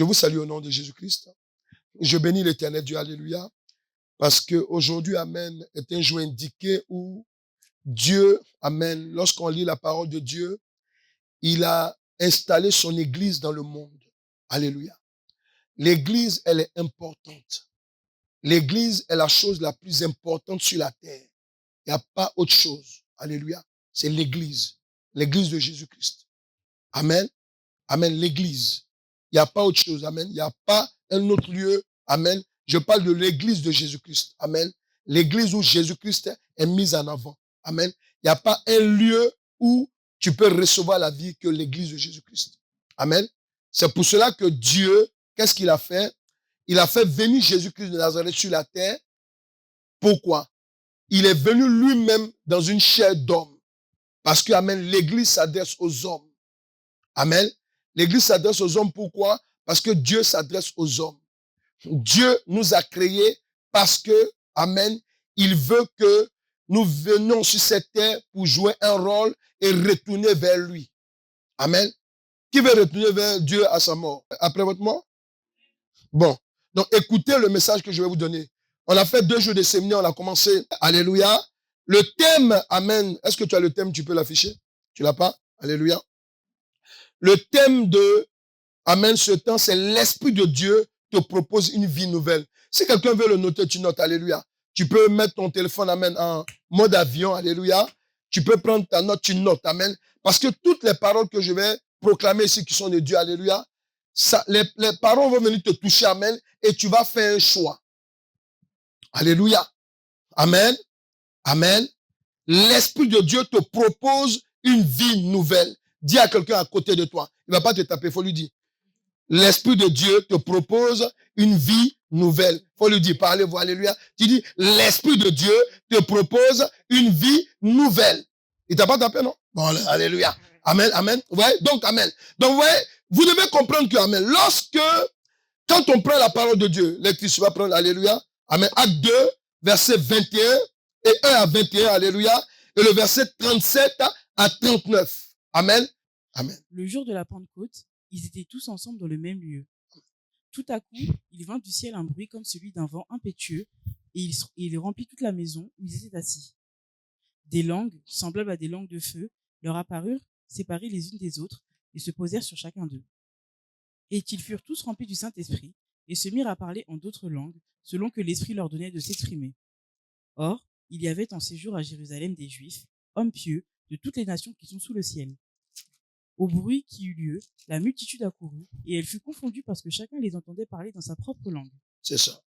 Je vous salue au nom de Jésus-Christ. Je bénis l'Éternel Dieu, alléluia, parce que aujourd'hui, amen, est un jour indiqué où Dieu, amen, lorsqu'on lit la parole de Dieu, il a installé son église dans le monde. Alléluia. L'église, elle est importante. L'église est la chose la plus importante sur la terre. Il n'y a pas autre chose. Alléluia. C'est l'église. L'église de Jésus-Christ. Amen. Amen. L'église. Il n'y a pas autre chose. Amen. Il n'y a pas un autre lieu. Amen. Je parle de l'église de Jésus-Christ. Amen. L'église où Jésus-Christ est mis en avant. Amen. Il n'y a pas un lieu où tu peux recevoir la vie que l'église de Jésus-Christ. Amen. C'est pour cela que Dieu, qu'est-ce qu'il a fait? Il a fait venir Jésus-Christ de Nazareth sur la terre. Pourquoi? Il est venu lui-même dans une chair d'homme. Parce que, amen, l'église s'adresse aux hommes. Amen. L'église s'adresse aux hommes. Pourquoi? Parce que Dieu s'adresse aux hommes. Dieu nous a créés parce que, amen, il veut que nous venions sur cette terre pour jouer un rôle et retourner vers lui. Amen. Qui veut retourner vers Dieu à sa mort? Après votre mort? Bon. Donc, écoutez le message que je vais vous donner. On a fait 2 jours de séminaire, on a commencé. Alléluia. Le thème, amen. Est-ce que tu as le thème? Tu peux l'afficher? Tu l'as pas? Alléluia. Le thème de, amen, ce temps, c'est l'Esprit de Dieu te propose une vie nouvelle. Si quelqu'un veut le noter, tu notes. Alléluia. Tu peux mettre ton téléphone, amen, en mode avion. Alléluia. Tu peux prendre ta note, tu notes. Amen. Parce que toutes les paroles que je vais proclamer ici qui sont de Dieu, alléluia, ça, les paroles vont venir te toucher, amen, et tu vas faire un choix. Alléluia. Amen. Amen. L'Esprit de Dieu te propose une vie nouvelle. Dis à quelqu'un à côté de toi. Il ne va pas te taper, il faut lui dire. L'Esprit de Dieu te propose une vie nouvelle. Il faut lui dire, parlez-vous, alléluia. Tu dis, l'Esprit de Dieu te propose une vie nouvelle. Il t'a pas tapé, non? Bon, alléluia. Amen, amen. Ouais, donc, amen. Donc, ouais, vous devez comprendre que, amen, quand on prend la parole de Dieu, lectrice va prendre, alléluia, amen, Acte 2, verset 21 et 1 à 21, alléluia, et le verset 37 à 39. Amen, amen. Le jour de la Pentecôte, ils étaient tous ensemble dans le même lieu. Tout à coup, il vint du ciel un bruit comme celui d'un vent impétueux, et il remplit toute la maison où ils étaient assis. Des langues, semblables à des langues de feu, leur apparurent, séparées les unes des autres, et se posèrent sur chacun d'eux. Et ils furent tous remplis du Saint-Esprit, et se mirent à parler en d'autres langues, selon que l'Esprit leur donnait de s'exprimer. Or, il y avait en séjour à Jérusalem des Juifs, hommes pieux, de toutes les nations qui sont sous le ciel. Au bruit qui eut lieu, la multitude accourut, et elle fut confondue parce que chacun les entendait parler dans sa propre langue. C'est ça.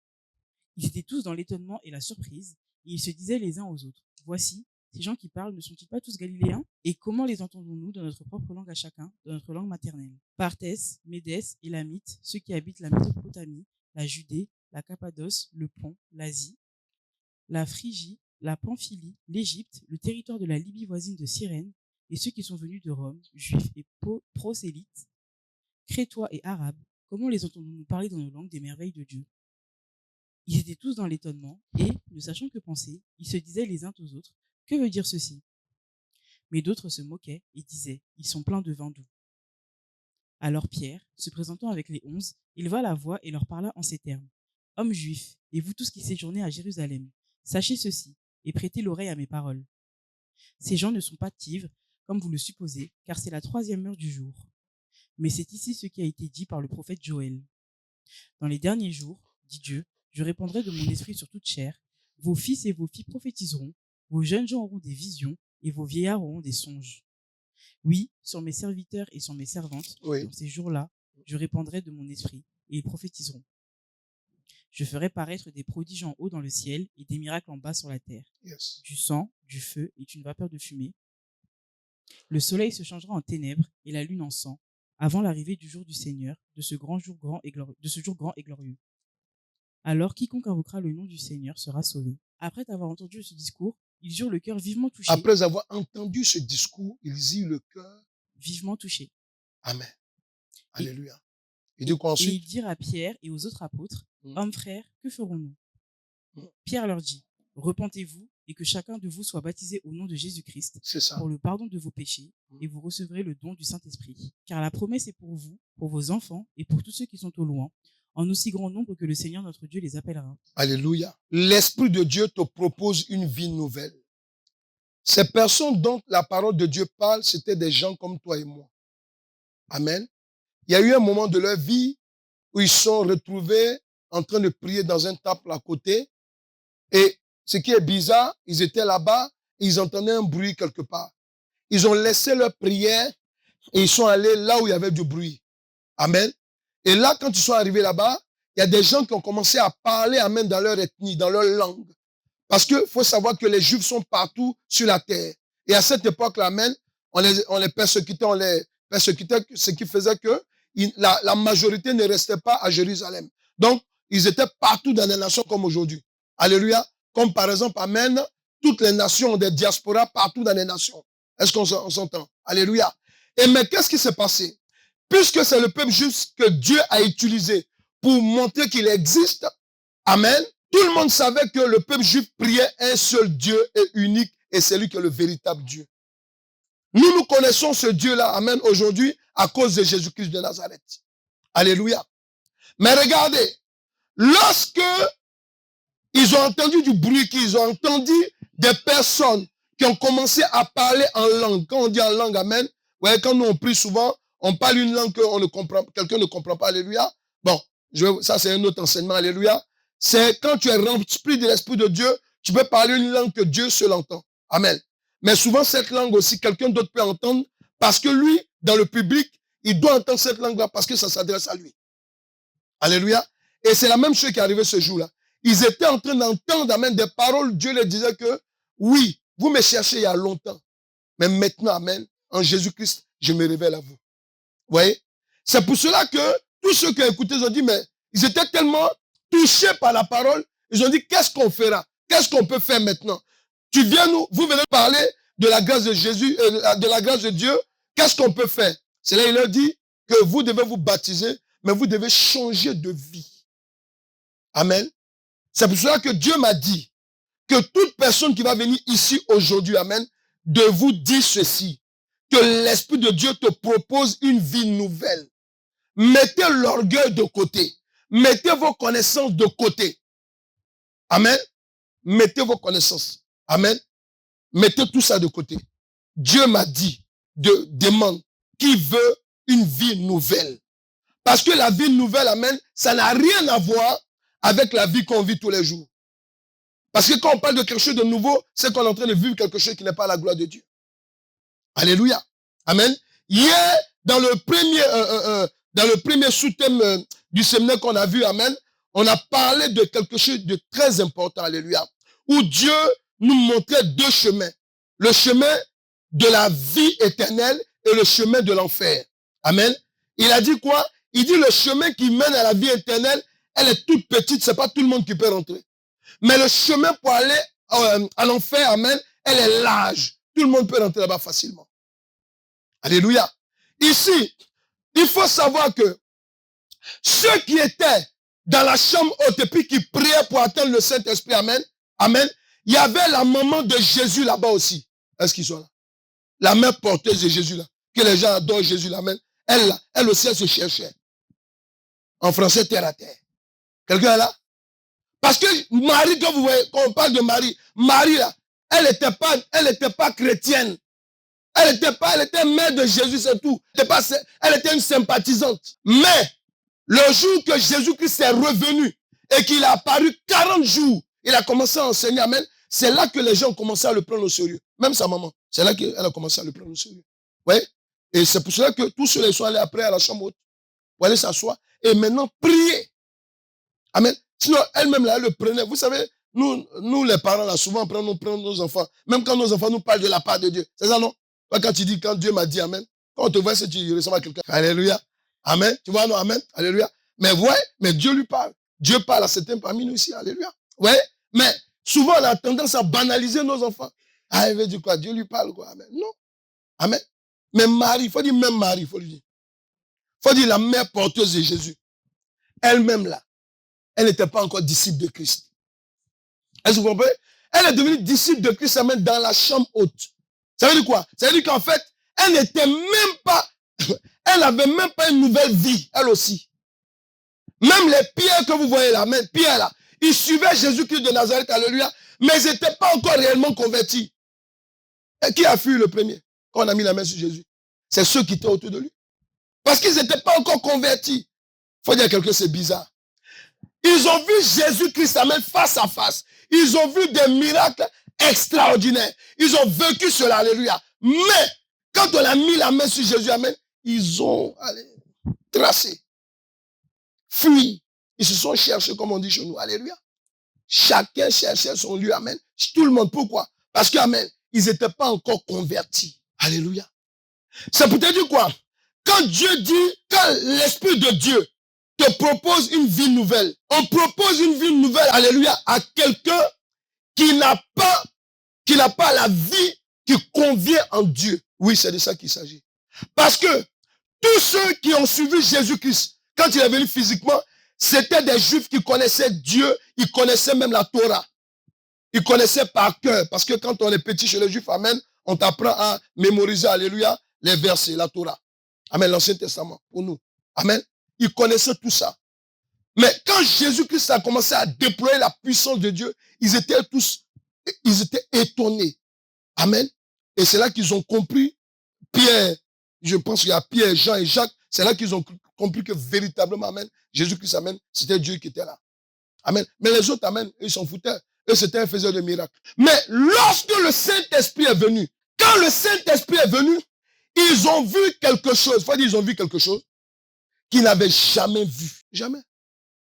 Ils étaient tous dans l'étonnement et la surprise, et ils se disaient les uns aux autres, « Voici, ces gens qui parlent ne sont-ils pas tous galiléens? Et comment les entendons-nous dans notre propre langue à chacun, dans notre langue maternelle? » Partès, Médès, Élamite, ceux qui habitent la Mésopotamie, la Judée, la Cappadoce, le Pont, l'Asie, la Phrygie, la Pamphylie, l'Égypte, le territoire de la Libye voisine de Cyrène, et ceux qui sont venus de Rome, juifs et prosélytes, crétois et arabes, comment les entendons-nous parler dans nos langues des merveilles de Dieu? Ils étaient tous dans l'étonnement, et, ne sachant que penser, ils se disaient les uns aux autres, « Que veut dire ceci ?» Mais d'autres se moquaient et disaient, « Ils sont pleins de vin doux. » Alors Pierre, se présentant avec les 11, éleva la voix et leur parla en ces termes, « Hommes juifs, et vous tous qui séjournez à Jérusalem, sachez ceci, et prêtez l'oreille à mes paroles. Ces gens ne sont pas ivres, comme vous le supposez, car c'est la 3e heure du jour. Mais c'est ici ce qui a été dit par le prophète Joël. Dans les derniers jours, dit Dieu, je répandrai de mon esprit sur toute chair, vos fils et vos filles prophétiseront, vos jeunes gens auront des visions, et vos vieillards auront des songes. Oui, sur mes serviteurs et sur mes servantes, dans ces jours-là, je répandrai de mon esprit, et ils prophétiseront. Je ferai paraître des prodiges en haut dans le ciel et des miracles en bas sur la terre. Yes. Du sang, du feu et une vapeur de fumée. Le soleil se changera en ténèbres et la lune en sang, avant l'arrivée du jour du Seigneur, de ce jour grand et glorieux. Alors quiconque invoquera le nom du Seigneur sera sauvé. Après avoir entendu ce discours, ils eurent le cœur vivement touché. Après avoir entendu ce discours, ils eurent le cœur vivement touché. Amen. Alléluia. Il dit quoi ensuite? Et ils dirent à Pierre et aux autres apôtres, Hommes frères, que ferons-nous? Pierre leur dit, repentez-vous et que chacun de vous soit baptisé au nom de Jésus-Christ C'est ça. pour le pardon de vos péchés, et vous recevrez le don du Saint-Esprit. Car la promesse est pour vous, pour vos enfants et pour tous ceux qui sont au loin, en aussi grand nombre que le Seigneur notre Dieu les appellera. Alléluia. L'Esprit de Dieu te propose une vie nouvelle. Ces personnes dont la parole de Dieu parle, c'était des gens comme toi et moi. Amen. Il y a eu un moment de leur vie où ils sont retrouvés en train de prier dans un temple à côté. Et ce qui est bizarre, ils étaient là-bas, ils entendaient un bruit quelque part. Ils ont laissé leur prière et ils sont allés là où il y avait du bruit. Amen. Et là, quand ils sont arrivés là-bas, il y a des gens qui ont commencé à parler, amen, dans leur ethnie, dans leur langue. Parce que faut savoir que les Juifs sont partout sur la terre. Et à cette époque-là, amen, on les persécutait, ce qui faisait que la majorité ne restait pas à Jérusalem. Donc, ils étaient partout dans les nations comme aujourd'hui. Alléluia. Comme par exemple, amen, toutes les nations ont des diasporas partout dans les nations. Est-ce qu'on s'entend? Alléluia. Et mais qu'est-ce qui s'est passé? Puisque c'est le peuple juif que Dieu a utilisé pour montrer qu'il existe, amen, tout le monde savait que le peuple juif priait un seul Dieu et unique, et c'est lui qui est le véritable Dieu. Nous connaissons ce Dieu-là, amen, aujourd'hui, à cause de Jésus-Christ de Nazareth. Alléluia. Mais regardez, lorsque ils ont entendu du bruit, qu'ils ont entendu des personnes qui ont commencé à parler en langue. Quand on dit en langue, amen, ouais, quand nous on prie souvent, on parle une langue que quelqu'un ne comprend pas, alléluia. Bon, ça c'est un autre enseignement, alléluia. C'est quand tu es rempli de l'Esprit de Dieu, tu peux parler une langue que Dieu seul entend. Amen. Mais souvent, cette langue aussi, quelqu'un d'autre peut entendre parce que lui, dans le public, il doit entendre cette langue-là parce que ça s'adresse à lui. Alléluia. Et c'est la même chose qui est arrivée ce jour-là. Ils étaient en train d'entendre, amen, des paroles. Dieu leur disait que, oui, vous me cherchez il y a longtemps. Mais maintenant, amen, en Jésus-Christ, je me révèle à vous. Vous voyez? C'est pour cela que tous ceux qui ont écouté, ils ont dit, mais ils étaient tellement touchés par la parole, ils ont dit, qu'est-ce qu'on fera? Qu'est-ce qu'on peut faire maintenant? Vous venez parler de la grâce de Jésus, de la grâce de Dieu. Qu'est-ce qu'on peut faire? C'est là, il leur dit que vous devez vous baptiser, mais vous devez changer de vie. Amen. C'est pour cela que Dieu m'a dit que toute personne qui va venir ici aujourd'hui, amen, de vous dire ceci, que l'Esprit de Dieu te propose une vie nouvelle. Mettez l'orgueil de côté. Mettez vos connaissances de côté. Amen. Mettez vos connaissances. Amen. Mettez tout ça de côté. Dieu m'a dit demande qui veut une vie nouvelle. Parce que la vie nouvelle, amen, ça n'a rien à voir avec la vie qu'on vit tous les jours. Parce que quand on parle de quelque chose de nouveau, c'est qu'on est en train de vivre quelque chose qui n'est pas la gloire de Dieu. Alléluia. Amen. Hier, dans le premier sous-thème du séminaire qu'on a vu, amen, on a parlé de quelque chose de très important, alléluia, où Dieu nous montrait deux chemins. Le chemin de la vie éternelle et le chemin de l'enfer. Amen. Il a dit quoi? Il dit le chemin qui mène à la vie éternelle, elle est toute petite, c'est pas tout le monde qui peut rentrer. Mais le chemin pour aller à l'enfer, amen, elle est large. Tout le monde peut rentrer là-bas facilement. Alléluia. Ici, il faut savoir que ceux qui étaient dans la chambre haute et puis qui priaient pour atteindre le Saint-Esprit, amen, amen, il y avait la maman de Jésus là-bas aussi. Est-ce qu'ils sont là? La mère porteuse de Jésus là, que les gens adorent Jésus là, amen. Elle aussi, elle se cherchait. En français, terre à terre. Quelqu'un est là? Parce que Marie, quand vous voyez, quand on parle de Marie, Marie là, elle était pas chrétienne. Elle était mère de Jésus, c'est tout. Elle était une sympathisante. Mais, le jour que Jésus-Christ est revenu et qu'il a apparu 40 jours, il a commencé à enseigner, amen. C'est là que les gens ont commencé à le prendre au sérieux. Même sa maman, c'est là qu'elle a commencé à le prendre au sérieux. Oui. Et c'est pour cela que tous ceux-là sont allés après à la chambre haute pour aller s'asseoir et maintenant prier. Amen. Sinon, elle-même là, elle le prenait. Vous savez, nous les parents là, souvent nous prenons nos enfants. Même quand nos enfants nous parlent de la part de Dieu. C'est ça, non? Quand tu dis, quand Dieu m'a dit amen, quand on te voit, c'est que tu ressembles à quelqu'un. Alléluia. Amen. Tu vois, non, amen. Alléluia. Mais ouais, mais Dieu lui parle. Dieu parle à certains parmi nous ici. Alléluia. Ouais. Mais souvent, on a tendance à banaliser nos enfants. Ah, il veut dire quoi? Dieu lui parle, quoi. Amen. Non. Amen. Mais Marie, il faut dire même Marie, il faut lui dire. Il faut dire la mère porteuse de Jésus. Elle-même là, elle n'était pas encore disciple de Christ. Est-ce que vous comprenez? Elle est devenue disciple de Christ, amen, dans la chambre haute. Ça veut dire quoi? Ça veut dire qu'en fait, elle n'était même pas, elle n'avait même pas une nouvelle vie, elle aussi. Même les pierres que vous voyez là, même Pierre là, ils suivaient Jésus-Christ de Nazareth, alléluia, mais ils n'étaient pas encore réellement convertis. Et qui a fui le premier quand on a mis la main sur Jésus? C'est ceux qui étaient autour de lui. Parce qu'ils n'étaient pas encore convertis. Il faut dire à quelqu'un, c'est bizarre. Ils ont vu Jésus-Christ, amen, face à face. Ils ont vu des miracles extraordinaires. Ils ont vécu cela, alléluia. Mais, quand on a mis la main sur Jésus, amen, ils ont tracé, fui. Ils se sont cherchés, comme on dit chez nous, alléluia. Chacun cherchait son lieu, amen. Tout le monde, pourquoi? Parce que, amen, ils n'étaient pas encore convertis. Alléluia. C'est pour te dire quoi? Quand Dieu dit, quand l'Esprit de Dieu te propose une vie nouvelle, on propose une vie nouvelle, alléluia, à quelqu'un qui n'a pas la vie qui convient en Dieu. Oui, c'est de ça qu'il s'agit. Parce que tous ceux qui ont suivi Jésus-Christ, quand il est venu physiquement, c'était des Juifs qui connaissaient Dieu, ils connaissaient même la Torah. Ils connaissaient par cœur. Parce que quand on est petit chez les Juifs, amen, on t'apprend à mémoriser, alléluia, les versets, la Torah. Amen, l'Ancien Testament, pour nous. Amen. Ils connaissaient tout ça. Mais quand Jésus-Christ a commencé à déployer la puissance de Dieu, ils étaient étonnés. Amen. Et c'est là qu'ils ont compris, Pierre, je pense qu'il y a Pierre, Jean et Jacques, c'est là qu'ils ont compris que véritablement, amen, Jésus-Christ, amen, c'était Dieu qui était là. Amen. Mais les autres, amen, ils s'en foutaient. Eux, c'était un faiseur de miracles. Mais lorsque le Saint-Esprit est venu, quand le Saint-Esprit est venu, ils ont vu quelque chose. Il faut dire, ils ont vu quelque chose qu'ils n'avaient jamais vu. Jamais.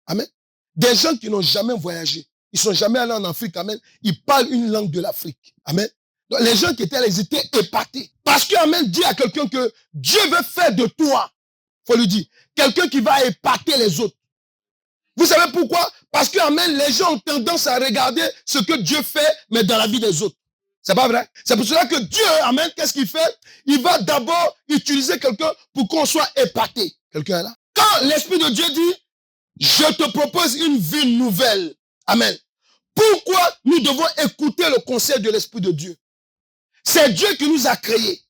Amen. Des gens qui n'ont jamais voyagé. Ils sont jamais allés en Afrique. Amen. Ils parlent une langue de l'Afrique. Amen. Donc, les gens qui étaient là, ils étaient épatés. Parce que, amen, dit à quelqu'un que Dieu veut faire de toi. Faut lui dire. Quelqu'un qui va épater les autres. Vous savez pourquoi? Parce que, amen, les gens ont tendance à regarder ce que Dieu fait, mais dans la vie des autres. C'est pas vrai? C'est pour cela que Dieu, amen, qu'est-ce qu'il fait? Il va d'abord utiliser quelqu'un pour qu'on soit épaté. Quelqu'un est là? Quand l'Esprit de Dieu dit, je te propose une vie nouvelle. Amen. Pourquoi nous devons écouter le conseil de l'Esprit de Dieu? C'est Dieu qui nous a créés.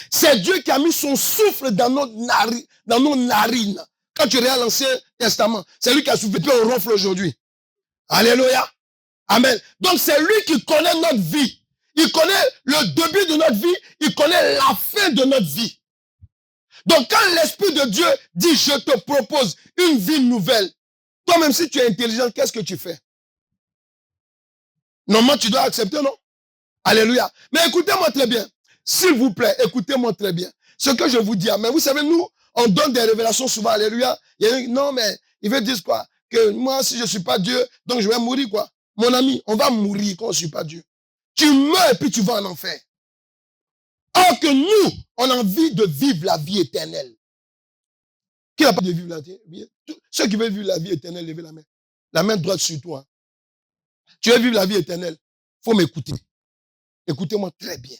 C'est Dieu qui a mis son souffle dans nos narines. Quand tu regardes l'Ancien Testament, c'est lui qui a soufflé, puis on ronfle aujourd'hui. Alléluia. Amen. Donc c'est lui qui connaît notre vie. Il connaît le début de notre vie, il connaît la fin de notre vie. Donc quand l'Esprit de Dieu dit, je te propose une vie nouvelle, toi-même si tu es intelligent, qu'est-ce que tu fais? Normalement, tu dois accepter, non? Alléluia. Mais écoutez-moi très bien. S'il vous plaît, écoutez-moi très bien. Ce que je vous dis, amen. Vous savez, nous, on donne des révélations souvent, alléluia. Non, mais il veut dire quoi? Que moi, si je ne suis pas Dieu, donc je vais mourir, quoi. Mon ami, on va mourir quand on ne suit pas Dieu. Tu meurs et puis tu vas en enfer. Or que nous, on a envie de vivre la vie éternelle. Qui n'a pas de vivre la vie éternelle? Ceux qui veulent vivre la vie éternelle, levez la main. La main droite sur toi. Tu veux vivre la vie éternelle? Il faut m'écouter. Écoutez-moi très bien.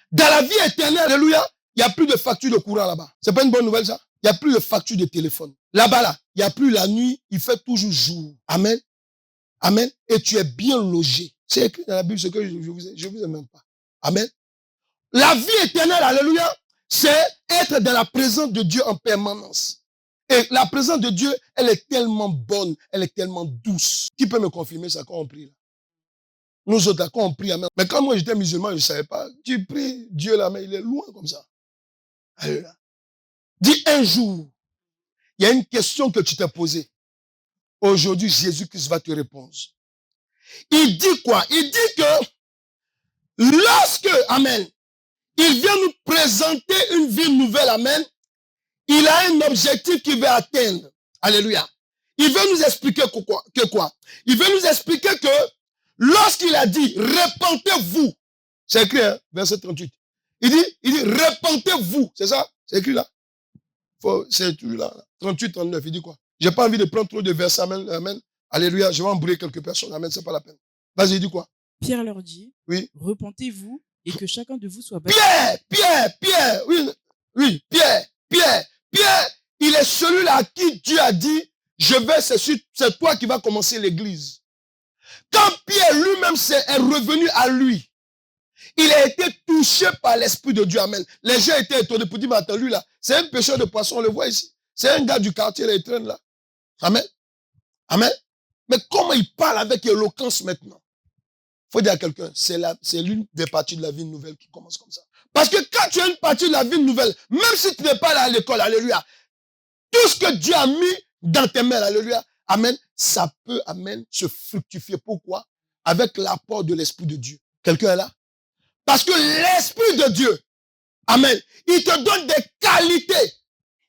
Dans la vie éternelle, alléluia, il n'y a plus de facture de courant là-bas. C'est pas une bonne nouvelle, ça? Il n'y a plus de facture de téléphone. Là-bas, là, il n'y a plus la nuit, il fait toujours jour. Amen. Amen. Et tu es bien logé. C'est écrit dans la Bible, ce que je vous ai même pas. Amen. La vie éternelle, alléluia, c'est être dans la présence de Dieu en permanence. Et la présence de Dieu, elle est tellement bonne, elle est tellement douce. Qui peut me confirmer ça quand on prie là? Nous autres, là, quand on prie, amen. Mais quand moi j'étais musulman, je ne savais pas. Tu pries Dieu là, mais il est loin comme ça. Alléluia. Dis un jour, il y a une question que tu t'es posée. Aujourd'hui, Jésus-Christ va te répondre. Il dit quoi? Il dit que lorsque, amen, il vient nous présenter une vie nouvelle, amen, il a un objectif qu'il veut atteindre. Alléluia. Il veut nous expliquer que quoi? Il veut nous expliquer que lorsqu'il a dit, répentez-vous, c'est écrit, hein, verset 38. Il dit, répentez-vous, c'est ça? C'est écrit là. C'est tout là, 38, 39, il dit quoi? J'ai pas envie de prendre trop de versets, amen, amen. Alléluia, je vais embrouiller quelques personnes, amen, c'est pas la peine. Vas-y, il dit quoi? Pierre leur dit, oui. Repentez-vous et que chacun de vous soit baptisé. Pierre, oui, Pierre, il est celui-là à qui Dieu a dit, c'est toi qui vas commencer l'église. Quand Pierre lui-même est revenu à lui, il a été touché par l'Esprit de Dieu. Amen. Les gens étaient étonnés pour dire, mais attends, lui là, c'est un pêcheur de poissons, on le voit ici. C'est un gars du quartier, il traîne là. Amen. Amen. Mais comment il parle avec éloquence maintenant? Faut dire à quelqu'un, c'est l'une des parties de la vie nouvelle qui commence comme ça. Parce que quand tu as une partie de la vie nouvelle, même si tu n'es pas là à l'école, alléluia, tout ce que Dieu a mis dans tes mains, alléluia, amen, ça peut, amen, se fructifier. Pourquoi? Avec l'apport de l'Esprit de Dieu. Quelqu'un est là? Parce que l'Esprit de Dieu, amen, il te donne des qualités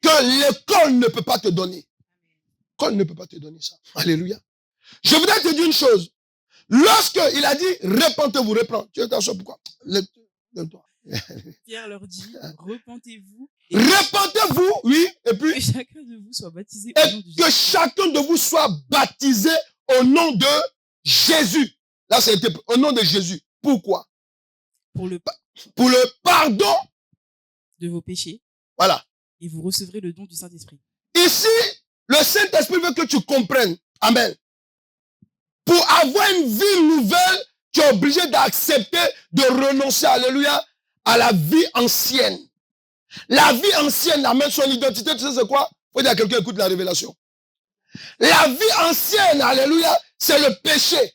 que l'école ne peut pas te donner. L'école ne peut pas te donner ça. Alléluia. Je voudrais te dire une chose. Lorsqu'il a dit, repentez-vous, tu es t'assois pourquoi? Pierre leur dit, repentez-vous. Repentez-vous, oui, et puis que chacun de vous soit baptisé et au nom de que Jésus. chacun de vous soit baptisé au nom de Jésus. Là, c'était au nom de Jésus. Pourquoi? Pour le pardon de vos péchés. Voilà. Et vous recevrez le don du Saint-Esprit. Ici, le Saint-Esprit veut que tu comprennes. Amen. Pour avoir une vie nouvelle, tu es obligé d'accepter de renoncer, alléluia, à la vie ancienne. La vie ancienne amène son identité, tu sais c'est quoi? Faut dire à quelqu'un, écoute la révélation. La vie ancienne, alléluia, c'est le péché.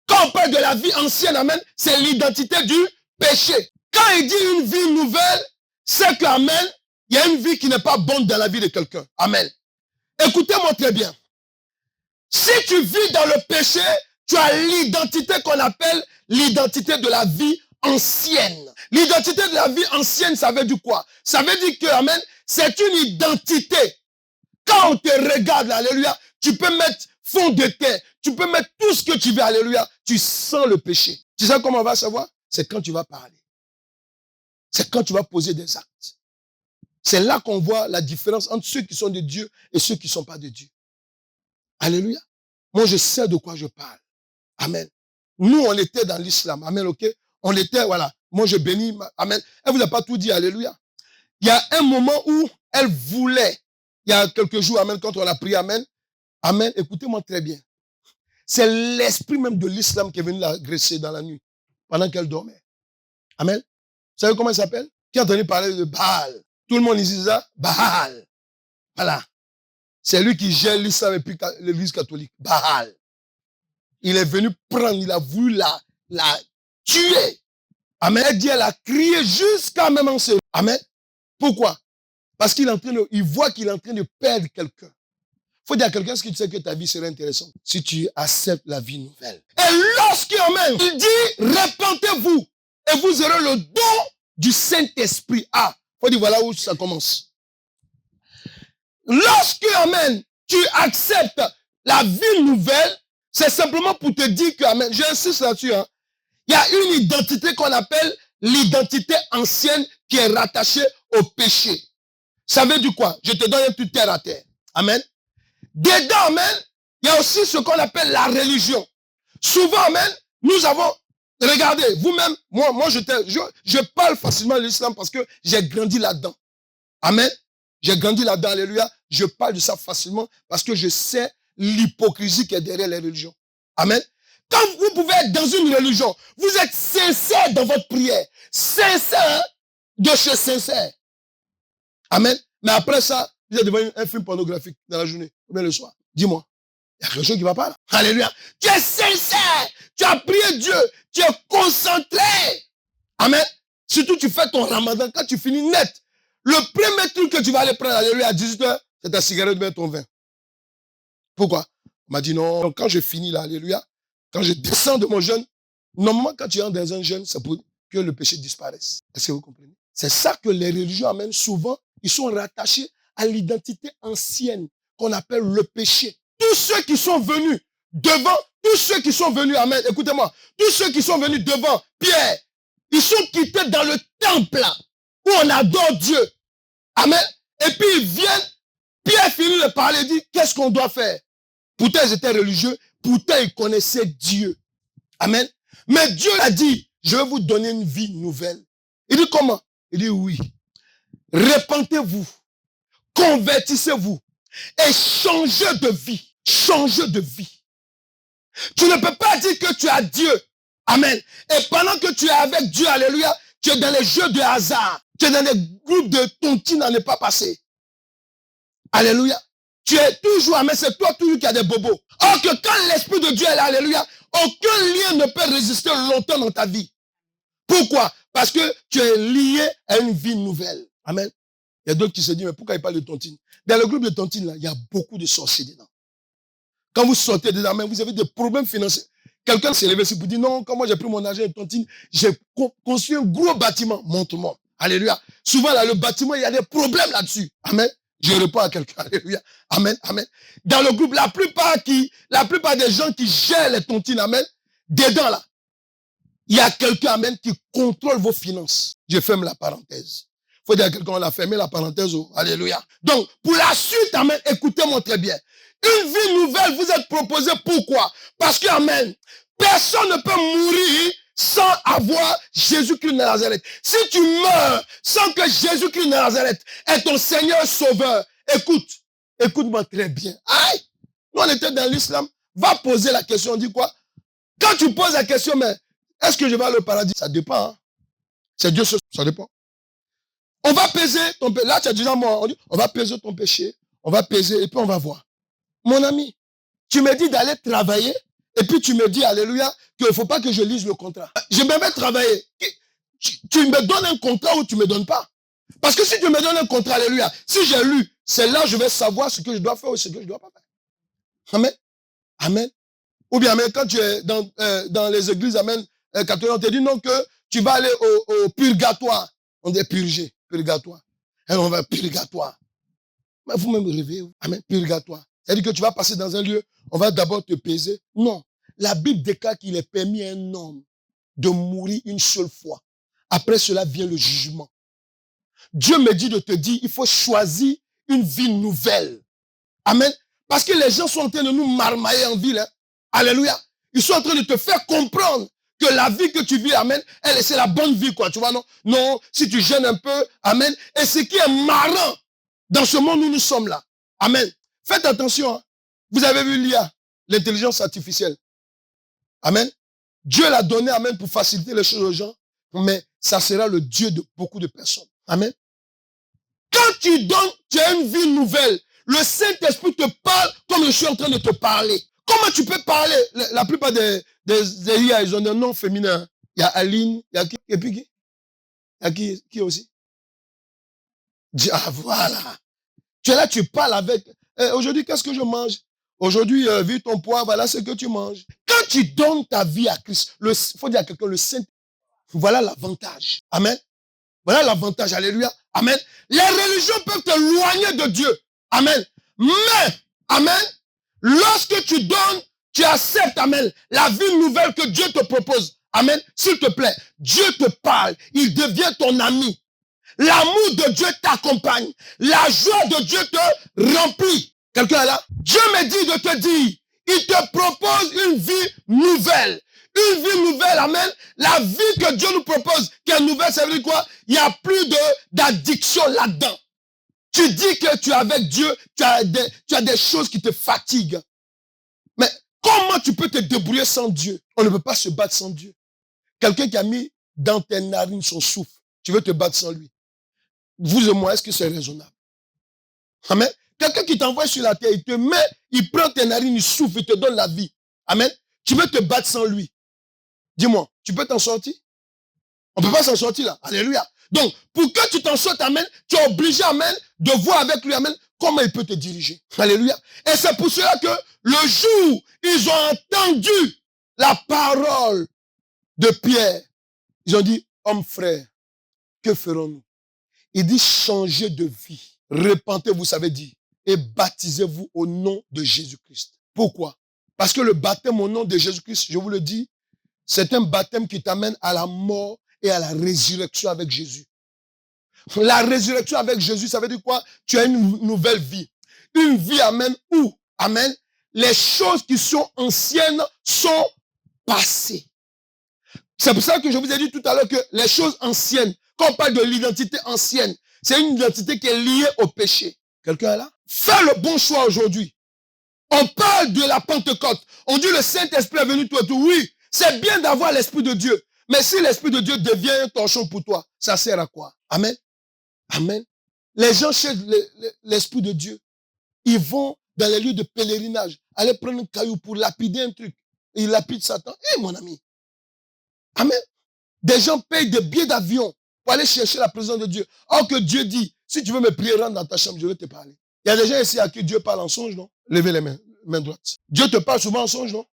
Quand on parle de la vie ancienne, amen, c'est l'identité du péché. Quand il dit une vie nouvelle, c'est qu'amen, il y a une vie qui n'est pas bonne dans la vie de quelqu'un. Amen. Écoutez-moi très bien. Si tu vis dans le péché, tu as l'identité qu'on appelle l'identité de la vie ancienne. L'identité de la vie ancienne, ça veut dire quoi? Ça veut dire que, amen, c'est une identité. Quand on te regarde, alléluia, tu peux mettre fond de terre, tu peux mettre tout ce que tu veux, alléluia, tu sens le péché. Tu sais comment on va savoir? C'est quand tu vas parler. C'est quand tu vas poser des actes. C'est là qu'on voit la différence entre ceux qui sont de Dieu et ceux qui ne sont pas de Dieu. Alléluia. Moi, je sais de quoi je parle. Amen. Nous, on était dans l'islam. Amen, ok? On était, voilà. Moi, je bénis. Amen. Elle ne vous a pas tout dit. Alléluia. Il y a un moment où elle voulait, il y a quelques jours, amen, quand on a prié, amen. Amen. Écoutez-moi très bien. C'est l'esprit même de l'islam qui est venu l'agresser dans la nuit, pendant qu'elle dormait. Amen. Vous savez comment il s'appelle? Qui a entendu parler de Baal? Tout le monde ici dit ça? Baal. Voilà. C'est lui qui gère l'islam et puis l'église catholique. Baal. Il est venu prendre, il a voulu la tuer. Amen. Elle dit, elle a crié jusqu'à même en ce. Amen. Pourquoi? Parce qu'il voit qu'il est en train de perdre quelqu'un. Il faut dire à quelqu'un, est-ce que tu sais que ta vie serait intéressante si tu acceptes la vie nouvelle? Et lorsqu'il dit, repentez-vous et vous aurez le don du Saint-Esprit. Ah, il faut dire, voilà où ça commence. Lorsque, amen, tu acceptes la vie nouvelle, c'est simplement pour te dire que, amen, j'insiste là-dessus, hein, il y a une identité qu'on appelle l'identité ancienne qui est rattachée au péché. Ça veut dire quoi? Je te donne un peu terre à terre. Amen. Dedans, amen, il y a aussi ce qu'on appelle la religion. Souvent, amen, nous avons, regardez, vous-même, moi je parle facilement de l'islam parce que j'ai grandi là-dedans. Amen. J'ai grandi là-dedans, alléluia. Je parle de ça facilement parce que je sais l'hypocrisie qui est derrière les religions. Amen. Quand vous pouvez être dans une religion, vous êtes sincère dans votre prière. Sincère de chez sincère. Amen. Mais après ça, vous êtes devant un film pornographique dans la journée, ou bien le soir. Dis-moi, il y a quelque chose qui ne va pas là. Alléluia. Tu es sincère. Tu as prié Dieu. Tu es concentré. Amen. Surtout, tu fais ton ramadan. Quand tu finis net, le premier truc que tu vas aller prendre, alléluia, à 18h, c'est ta cigarette ou ton vin. Pourquoi? On m'a dit non. Donc, quand je finis là, alléluia, quand je descends de mon jeûne, normalement, quand tu entres dans un jeûne, c'est pour que le péché disparaisse. Est-ce que vous comprenez? C'est ça que les religions amènent souvent. Ils sont rattachés à l'identité ancienne qu'on appelle le péché. Tous ceux qui sont venus devant, tous ceux qui sont venus, amen, écoutez-moi, tous ceux qui sont venus devant Pierre, ils sont quittés dans le temple là, où on adore Dieu. Amen. Et puis ils viennent, Pierre finit de parler et dit, qu'est-ce qu'on doit faire? Pourtant ils étaient religieux, pourtant ils connaissaient Dieu. Amen. Mais Dieu a dit, je vais vous donner une vie nouvelle. Il dit comment? Il dit oui. Repentez-vous, convertissez-vous et changez de vie. Changez de vie. Tu ne peux pas dire que tu as Dieu. Amen. Et pendant que tu es avec Dieu, alléluia, tu es dans les jeux de hasard. Tu es dans les groupes de tontines à ne pas passer. Alléluia. Tu es toujours, amen, c'est toi toujours qui as des bobos. Or que quand l'Esprit de Dieu est là, alléluia, aucun lien ne peut résister longtemps dans ta vie. Pourquoi? Parce que tu es lié à une vie nouvelle. Amen. Il y a d'autres qui se disent, mais pourquoi il parle de tontine? Dans le groupe de tontines, là, il y a beaucoup de sorciers dedans. Quand vous sortez dedans, vous avez des problèmes financiers. Quelqu'un s'est levé ici pour dire, non, quand moi j'ai pris mon argent de tontine, j'ai construit un gros bâtiment. Montre-moi. Alléluia. Souvent, là, le bâtiment, il y a des problèmes là-dessus. Amen. Je réponds à quelqu'un. Alléluia. Amen. Amen. Dans le groupe, la plupart des gens qui gèrent les tontines, amen, dedans là, il y a quelqu'un, amen, qui contrôle vos finances. Je ferme la parenthèse. Il faut dire à quelqu'un, on a fermé la parenthèse. Oh, alléluia. Donc, pour la suite, amen, écoutez-moi très bien. Une vie nouvelle vous est proposée. Pourquoi? Parce que, amen, personne ne peut mourir sans avoir Jésus-Christ de Nazareth. Si tu meurs sans que Jésus-Christ de Nazareth est ton Seigneur Sauveur, écoute-moi très bien. Aïe! Nous, on était dans l'islam. Va poser la question, on dit quoi? Quand tu poses la question, mais est-ce que je vais aller au paradis? Ça dépend. Hein? C'est Dieu, ça dépend. On va peser ton péché. Là, tu as déjà mort. On va peser ton péché. On va peser et puis on va voir. Mon ami, tu me dis d'aller travailler et puis tu me dis, alléluia, qu'il ne faut pas que je lise le contrat. Je me mets travailler. Tu me donnes un contrat ou tu ne me donnes pas? Parce que si tu me donnes un contrat, alléluia, si j'ai lu, c'est là que je vais savoir ce que je dois faire ou ce que je ne dois pas faire. Amen. Amen. Ou bien, quand tu es dans les églises, amen, catholiques, on te dit non que tu vas aller au purgatoire. On dit purger, purgatoire. Et on va purgatoire. Mais vous-même rêvez. Amen, purgatoire. C'est-à-dire que tu vas passer dans un lieu, on va d'abord te peser. Non. La Bible déclare qu'il est permis à un homme de mourir une seule fois. Après cela vient le jugement. Dieu me dit de te dire, il faut choisir une vie nouvelle. Amen. Parce que les gens sont en train de nous marmailler en ville. Hein. Alléluia. Ils sont en train de te faire comprendre que la vie que tu vis, amen, c'est la bonne vie, quoi. Tu vois, non? Non, si tu gênes un peu, amen. Et ce qui est marrant dans ce monde où nous sommes là, amen. Faites attention. Hein. Vous avez vu l'IA, l'intelligence artificielle. Amen. Dieu l'a donné, amen, pour faciliter les choses aux gens. Mais ça sera le Dieu de beaucoup de personnes. Amen. Quand tu as une vie nouvelle, le Saint-Esprit te parle comme je suis en train de te parler. Comment tu peux parler? La plupart des IA, ils ont des noms féminins. Il y a Aline, il y a qui? Et puis qui? Il y a qui aussi? Ah, voilà. Tu es là, tu parles avec. Aujourd'hui, qu'est-ce que je mange? Aujourd'hui, vu ton poids, voilà ce que tu manges. Quand tu donnes ta vie à Christ, il faut dire à quelqu'un, le Saint, voilà l'avantage. Amen. Voilà l'avantage. Alléluia. Amen. Les religions peuvent t'éloigner de Dieu. Amen. Mais, amen, lorsque tu donnes, tu acceptes, amen, la vie nouvelle que Dieu te propose. Amen. S'il te plaît, Dieu te parle. Il devient ton ami. L'amour de Dieu t'accompagne. La joie de Dieu te remplit. Quelqu'un est là? Dieu me dit de te dire, il te propose une vie nouvelle. Une vie nouvelle, amen. La vie que Dieu nous propose, qui est nouvelle, ça veut dire quoi? Il n'y a plus d'addiction là-dedans. Tu dis que tu es avec Dieu, tu as des choses qui te fatiguent. Mais comment tu peux te débrouiller sans Dieu? On ne peut pas se battre sans Dieu. Quelqu'un qui a mis dans tes narines son souffle, tu veux te battre sans lui. Vous et moi, est-ce que c'est raisonnable? Amen. Quelqu'un qui t'envoie sur la terre, il te met, il prend tes narines, il souffle, il te donne la vie. Amen. Tu veux te battre sans lui. Dis-moi, tu peux t'en sortir? On ne peut pas s'en sortir là. Alléluia. Donc, pour que tu t'en sortes, amen, tu es obligé, amen, de voir avec lui, amen, comment il peut te diriger. Alléluia. Et c'est pour cela que le jour, ils ont entendu la parole de Pierre. Ils ont dit, homme frère, que ferons-nous? Il dit, changez de vie. Repentez-vous, ça veut dire, et baptisez-vous au nom de Jésus-Christ. Pourquoi? Parce que le baptême au nom de Jésus-Christ, je vous le dis, c'est un baptême qui t'amène à la mort et à la résurrection avec Jésus. La résurrection avec Jésus, ça veut dire quoi? Tu as une nouvelle vie. Une vie, amen, où, amen, les choses qui sont anciennes sont passées. C'est pour ça que je vous ai dit tout à l'heure que les choses anciennes, quand on parle de l'identité ancienne, c'est une identité qui est liée au péché. Quelqu'un est là? Fais le bon choix aujourd'hui. On parle de la Pentecôte. On dit le Saint-Esprit est venu tout et tout. Oui, c'est bien d'avoir l'Esprit de Dieu. Mais si l'Esprit de Dieu devient un torchon pour toi, ça sert à quoi? Amen. Amen. Les gens cherchent l'Esprit de Dieu. Ils vont dans les lieux de pèlerinage, aller prendre un caillou pour lapider un truc. Et ils lapident Satan. Mon ami. Amen. Des gens payent des billets d'avion pour aller chercher la présence de Dieu. Or que Dieu dit, si tu veux me prier, rentre dans ta chambre, je vais te parler. Il y a des gens ici à qui Dieu parle en songe, non? Levez les mains droites. Dieu te parle souvent en songe, non?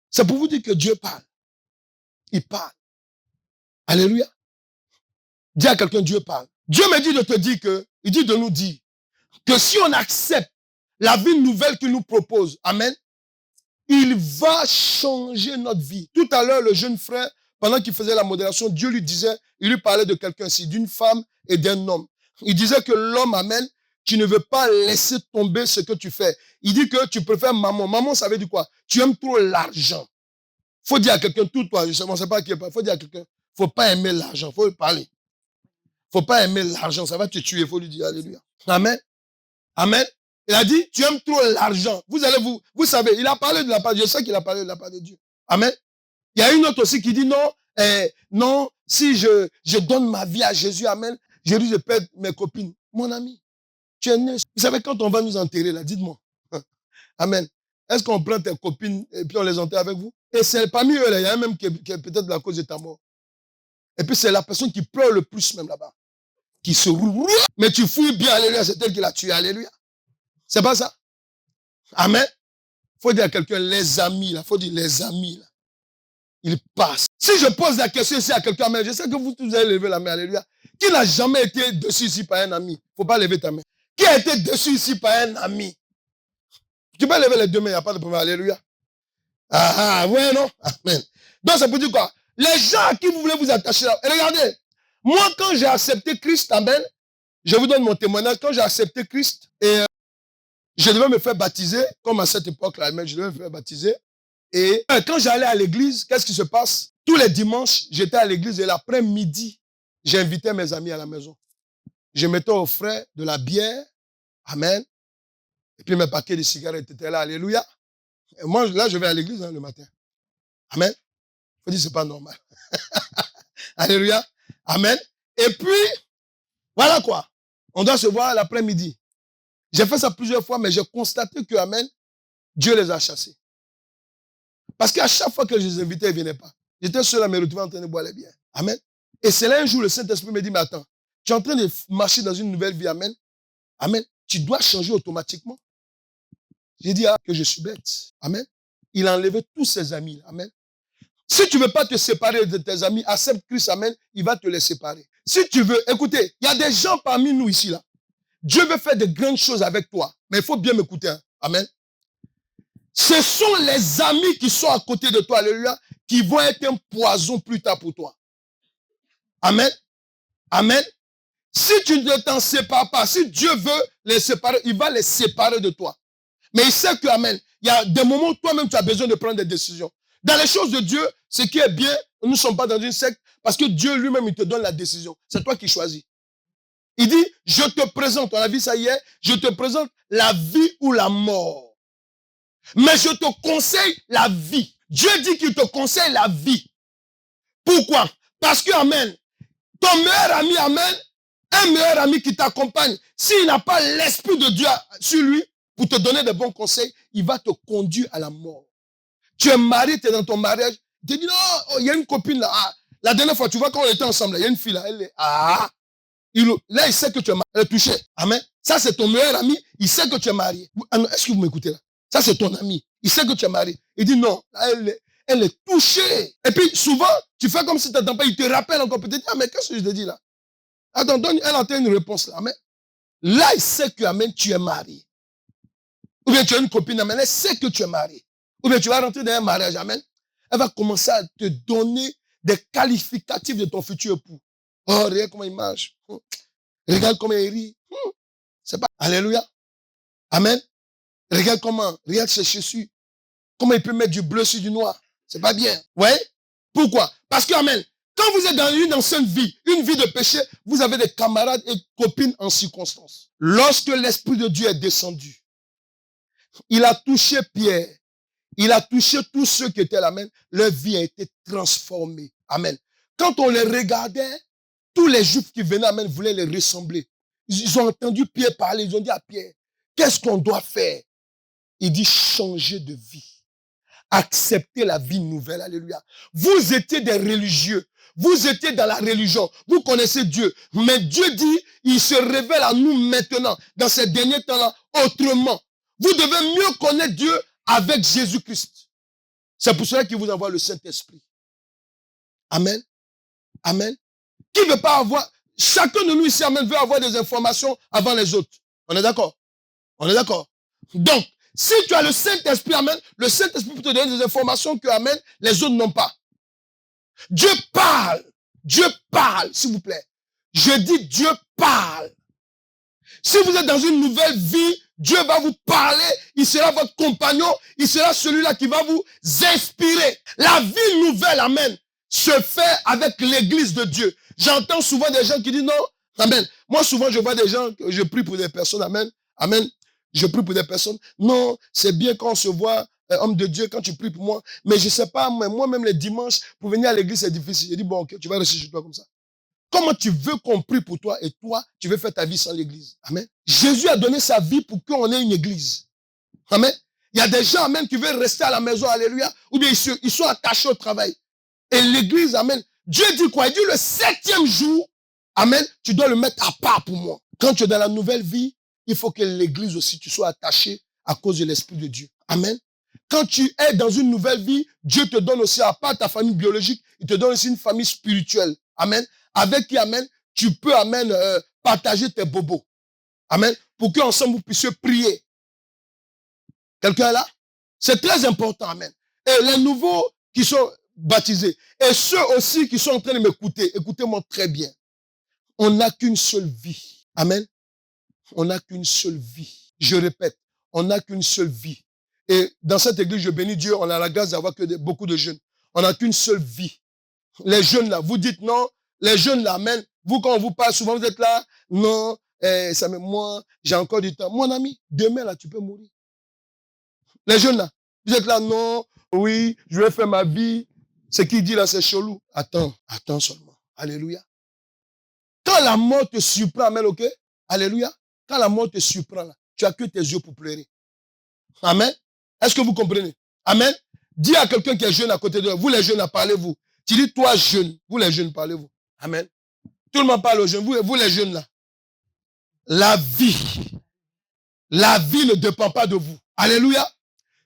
C'est pour vous dire que Dieu parle. Il parle. Alléluia. Dis à quelqu'un, Dieu parle. Dieu me dit de te dire il dit de nous dire que si on accepte la vie nouvelle qu'il nous propose, amen, il va changer notre vie. Tout à l'heure, le jeune frère, pendant qu'il faisait la modération, Dieu lui disait, il lui parlait de quelqu'un ici, d'une femme et d'un homme. Il disait que l'homme, amen, tu ne veux pas laisser tomber ce que tu fais. Il dit que tu préfères maman. Maman, ça veut dire quoi? Tu aimes trop l'argent. Faut dire à quelqu'un, tout toi, je ne sais pas qui est pas, faut dire à quelqu'un, faut pas aimer l'argent, faut parler. Faut pas aimer l'argent, ça va te tuer, faut lui dire, alléluia. Amen. Amen. Il a dit, tu aimes trop l'argent. Vous savez, il a parlé de la part de Dieu. Je sais qu'il a parlé de la part de Dieu. Amen. Il y a une autre aussi qui dit non, non, si je donne ma vie à Jésus, amen, je risque de perdre mes copines. Mon ami, tu es né. Vous savez, quand on va nous enterrer, là, dites-moi. Amen. Est-ce qu'on prend tes copines et puis on les enterre avec vous? Et c'est parmi eux, là, il y a un même qui est peut-être la cause de ta mort. Et puis c'est la personne qui pleure le plus même là-bas. Qui se roule. Mais tu fouilles bien, alléluia, c'est elle qui l'a tué, alléluia. C'est pas ça? Amen. Faut dire à quelqu'un, les amis, là. Faut dire les amis, là. Ils passent. Si je pose la question ici à quelqu'un, je sais que vous tous allez lever la main, alléluia. Qui n'a jamais été dessus ici par un ami? Faut pas lever ta main. Qui a été dessus ici par un ami? Tu peux lever les deux mains, il n'y a pas de problème, alléluia. Ah, ouais, non? Amen. Donc, ça peut dire quoi? Les gens à qui vous voulez vous attacher là. Et regardez, moi, quand j'ai accepté Christ, amen, je vous donne mon témoignage, quand j'ai accepté Christ, et je devais me faire baptiser, comme à cette époque-là, je devais me faire baptiser. Et quand j'allais à l'église, qu'est-ce qui se passe? Tous les dimanches, j'étais à l'église et l'après-midi, j'invitais mes amis à la maison. Je mettais au frais de la bière, amen, et puis mes paquets de cigarettes étaient là, alléluia. Et moi, là, je vais à l'église le matin. Amen. Il faut dire, c'est pas normal. Alléluia. Amen. Et puis, voilà quoi. On doit se voir l'après-midi. J'ai fait ça plusieurs fois, mais j'ai constaté que, amen, Dieu les a chassés. Parce qu'à chaque fois que je les invitais, ils ne venaient pas. J'étais seul à me retrouver en train de boire les bières. Amen. Et c'est là un jour, le Saint-Esprit me dit, mais attends, tu es en train de marcher dans une nouvelle vie, amen. Amen. Tu dois changer automatiquement. J'ai dit, que je suis bête. Amen. Il a enlevé tous ses amis. Amen. Si tu ne veux pas te séparer de tes amis, accepte Christ, amen, il va te les séparer. Si tu veux, écoutez, il y a des gens parmi nous ici, là. Dieu veut faire de grandes choses avec toi. Mais il faut bien m'écouter. Hein. Amen. Ce sont les amis qui sont à côté de toi, alléluia, qui vont être un poison plus tard pour toi. Amen. Amen. Si tu ne t'en sépares pas, si Dieu veut les séparer, il va les séparer de toi. Mais il sait que, amen, il y a des moments où toi-même tu as besoin de prendre des décisions. Dans les choses de Dieu, ce qui est bien, nous ne sommes pas dans une secte, parce que Dieu lui-même, il te donne la décision. C'est toi qui choisis. Il dit, je te présente, on a vu ça hier, je te présente la vie ou la mort. Mais je te conseille la vie. Dieu dit qu'il te conseille la vie. Pourquoi? Parce que, amen, ton meilleur ami, amen, un meilleur ami qui t'accompagne, s'il n'a pas l'Esprit de Dieu sur lui, pour te donner de bons conseils, il va te conduire à la mort. Tu es marié, tu es dans ton mariage, tu te dis, non, il y a une copine là, la dernière fois, tu vois, quand on était ensemble, il y a une fille là, elle est, là, il sait que tu es marié, elle est touchée. Amen. Ça, c'est ton meilleur ami, il sait que tu es marié. Est-ce que vous m'écoutez là? Ça, c'est ton ami, il sait que tu es marié. Il dit, non, là, elle est touchée. Et puis, souvent, tu fais comme si tu n'attends pas, il te rappelle encore, peut-être, mais qu'est-ce que je te dis là? Attends, elle entend une réponse là, amen. Là, il sait que, amen, tu es marié. Ou bien tu as une copine, amen, elle sait que tu es marié. Ou bien tu vas rentrer dans un mariage, amen. Elle va commencer à te donner des qualificatifs de ton futur époux. Oh, regarde comment il mange. Regarde comment il rit. C'est pas. Alléluia. Amen. Regarde comment. Regarde ses chaussures. Comment il peut mettre du bleu sur du noir. C'est pas bien. Vous voyez? Pourquoi? Parce que, amen, quand vous êtes dans une ancienne vie, une vie de péché, vous avez des camarades et copines en circonstance. Lorsque l'Esprit de Dieu est descendu, Il a touché Pierre. Il a touché tous ceux qui étaient là, amen. Leur vie a été transformée. Amen. Quand on les regardait, tous les Juifs qui venaient, amen, voulaient les ressembler. Ils ont entendu Pierre parler. Ils ont dit à Pierre, qu'est-ce qu'on doit faire? Il dit changer de vie. Accepter la vie nouvelle. Alléluia. Vous étiez des religieux. Vous étiez dans la religion. Vous connaissez Dieu. Mais Dieu dit, il se révèle à nous maintenant, dans ces derniers temps-là, autrement. Vous devez mieux connaître Dieu avec Jésus-Christ. C'est pour cela qu'il vous envoie le Saint-Esprit. Amen. Amen. Qui ne veut pas avoir, chacun de nous ici, amen, veut avoir des informations avant les autres. On est d'accord? On est d'accord? Donc, si tu as le Saint-Esprit, amen, le Saint-Esprit peut te donner des informations que, amen, les autres n'ont pas. Dieu parle, s'il vous plaît. Je dis Dieu parle. Si vous êtes dans une nouvelle vie, Dieu va vous parler, il sera votre compagnon, il sera celui-là qui va vous inspirer. La vie nouvelle, amen, se fait avec l'église de Dieu. J'entends souvent des gens qui disent non, amen. Moi, souvent, je vois des gens, je prie pour des personnes, amen, amen. Je prie pour des personnes. Non, c'est bien quand on se voit, homme de Dieu, quand tu pries pour moi. Mais je sais pas, moi-même, les dimanches, pour venir à l'église, c'est difficile. Je dis, bon, ok, tu vas rester chez toi comme ça. Comment tu veux qu'on prie pour toi et toi, tu veux faire ta vie sans l'église? Amen. Jésus a donné sa vie pour qu'on ait une église. Amen. Il y a des gens, amen, qui veulent rester à la maison, alléluia, ou bien ils sont attachés au travail. Et l'église, amen. Dieu dit quoi? Il dit le 7e jour, amen, tu dois le mettre à part pour moi. Quand tu es dans la nouvelle vie, il faut que l'église aussi, tu sois attaché à cause de l'Esprit de Dieu. Amen. Quand tu es dans une nouvelle vie, Dieu te donne aussi, à part ta famille biologique, il te donne aussi une famille spirituelle. Amen. Avec qui, amen, tu peux, amen, partager tes bobos. Amen. Pour qu'ensemble vous puissiez prier. Quelqu'un est là? C'est très important, amen. Et les nouveaux qui sont baptisés, et ceux aussi qui sont en train de m'écouter, écoutez-moi très bien. On n'a qu'une seule vie. Amen. On n'a qu'une seule vie. Je répète, on n'a qu'une seule vie. Et dans cette église, je bénis Dieu, on a la grâce d'avoir beaucoup de jeunes. On n'a qu'une seule vie. Les jeunes là, vous dites non, les jeunes là, amen. Vous, quand on vous parle, souvent vous êtes là, non, moi, j'ai encore du temps. Mon ami, demain là, tu peux mourir. Les jeunes là, vous êtes là, non, oui, je vais faire ma vie. Ce qu'il dit là, c'est chelou. Attends seulement. Alléluia. Quand la mort te surprend, amen, ok? Alléluia. Quand la mort te surprend là, tu as que tes yeux pour pleurer. Amen. Est-ce que vous comprenez? Amen. Dis à quelqu'un qui est jeune à côté de vous, les jeunes, parlez-vous. Tu dis, toi jeune, vous les jeunes, parlez-vous. Amen. Tout le monde parle aux jeunes, vous les jeunes là. La vie ne dépend pas de vous. Alléluia.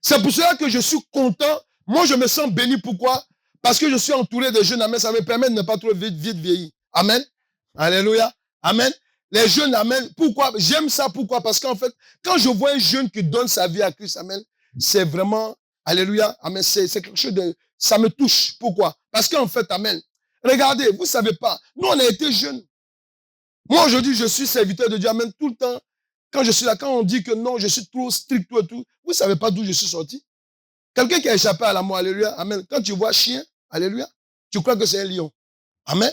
C'est pour cela que je suis content. Moi, je me sens béni. Pourquoi? Parce que je suis entouré de jeunes. Amen. Ça me permet de ne pas trop vite vieillir. Amen. Alléluia. Amen. Les jeunes, amen. Pourquoi? J'aime ça. Pourquoi? Parce qu'en fait, quand je vois un jeune qui donne sa vie à Christ, amen, c'est vraiment, alléluia, amen, c'est quelque chose de, ça me touche. Pourquoi? Parce qu'en fait, amen, regardez, vous savez pas, nous on a été jeunes. Moi aujourd'hui, je suis serviteur de Dieu, amen, tout le temps. Quand je suis là, quand on dit que non, je suis trop strict, tout, vous savez pas d'où je suis sorti. Quelqu'un qui a échappé à la mort, alléluia, amen. Quand tu vois chien, alléluia, tu crois que c'est un lion. Amen.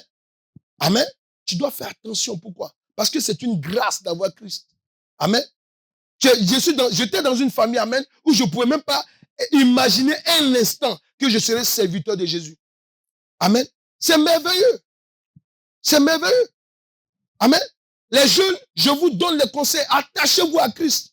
Amen. Tu dois faire attention. Pourquoi? Parce que c'est une grâce d'avoir Christ. Amen. J'étais dans une famille, amen, où je ne pouvais même pas imaginer un instant que je serais serviteur de Jésus. Amen. C'est merveilleux. C'est merveilleux. Amen. Les jeunes, je vous donne les conseils. Attachez-vous à Christ.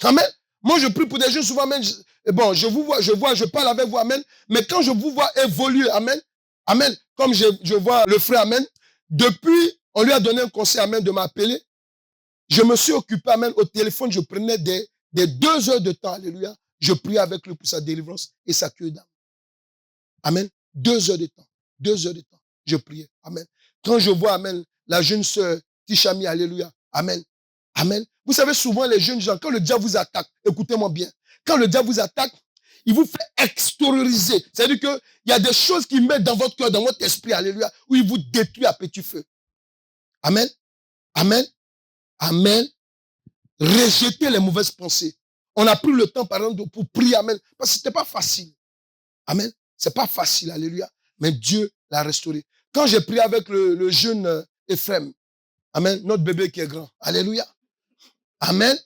Amen. Moi, je prie pour des jeunes souvent, amen. Bon, je parle avec vous, amen. Mais quand je vous vois évoluer, amen, amen, comme je vois le frère, amen, depuis, on lui a donné un conseil, amen, de m'appeler. Je me suis occupé, amen, au téléphone, je prenais des 2 heures de temps, alléluia. Je priais avec lui pour sa délivrance et sa cure d'âme. Amen. 2 heures de temps. 2 heures de temps. Je priais. Amen. Quand je vois, amen, la jeune sœur Tichami, alléluia. Amen. Amen. Vous savez, souvent, les jeunes gens, quand le diable vous attaque, écoutez-moi bien, quand le diable vous attaque, il vous fait extérioriser. C'est-à-dire qu'il y a des choses qu'il met dans votre cœur, dans votre esprit, alléluia, où il vous détruit à petit feu. Amen. Amen. Amen. Rejetez les mauvaises pensées. On a pris le temps, par exemple, pour prier, amen. Parce que c'était pas facile. Amen. C'est pas facile, alléluia. Mais Dieu l'a restauré. Quand j'ai prié avec le jeune Ephraim, amen, notre bébé qui est grand, alléluia. Amen.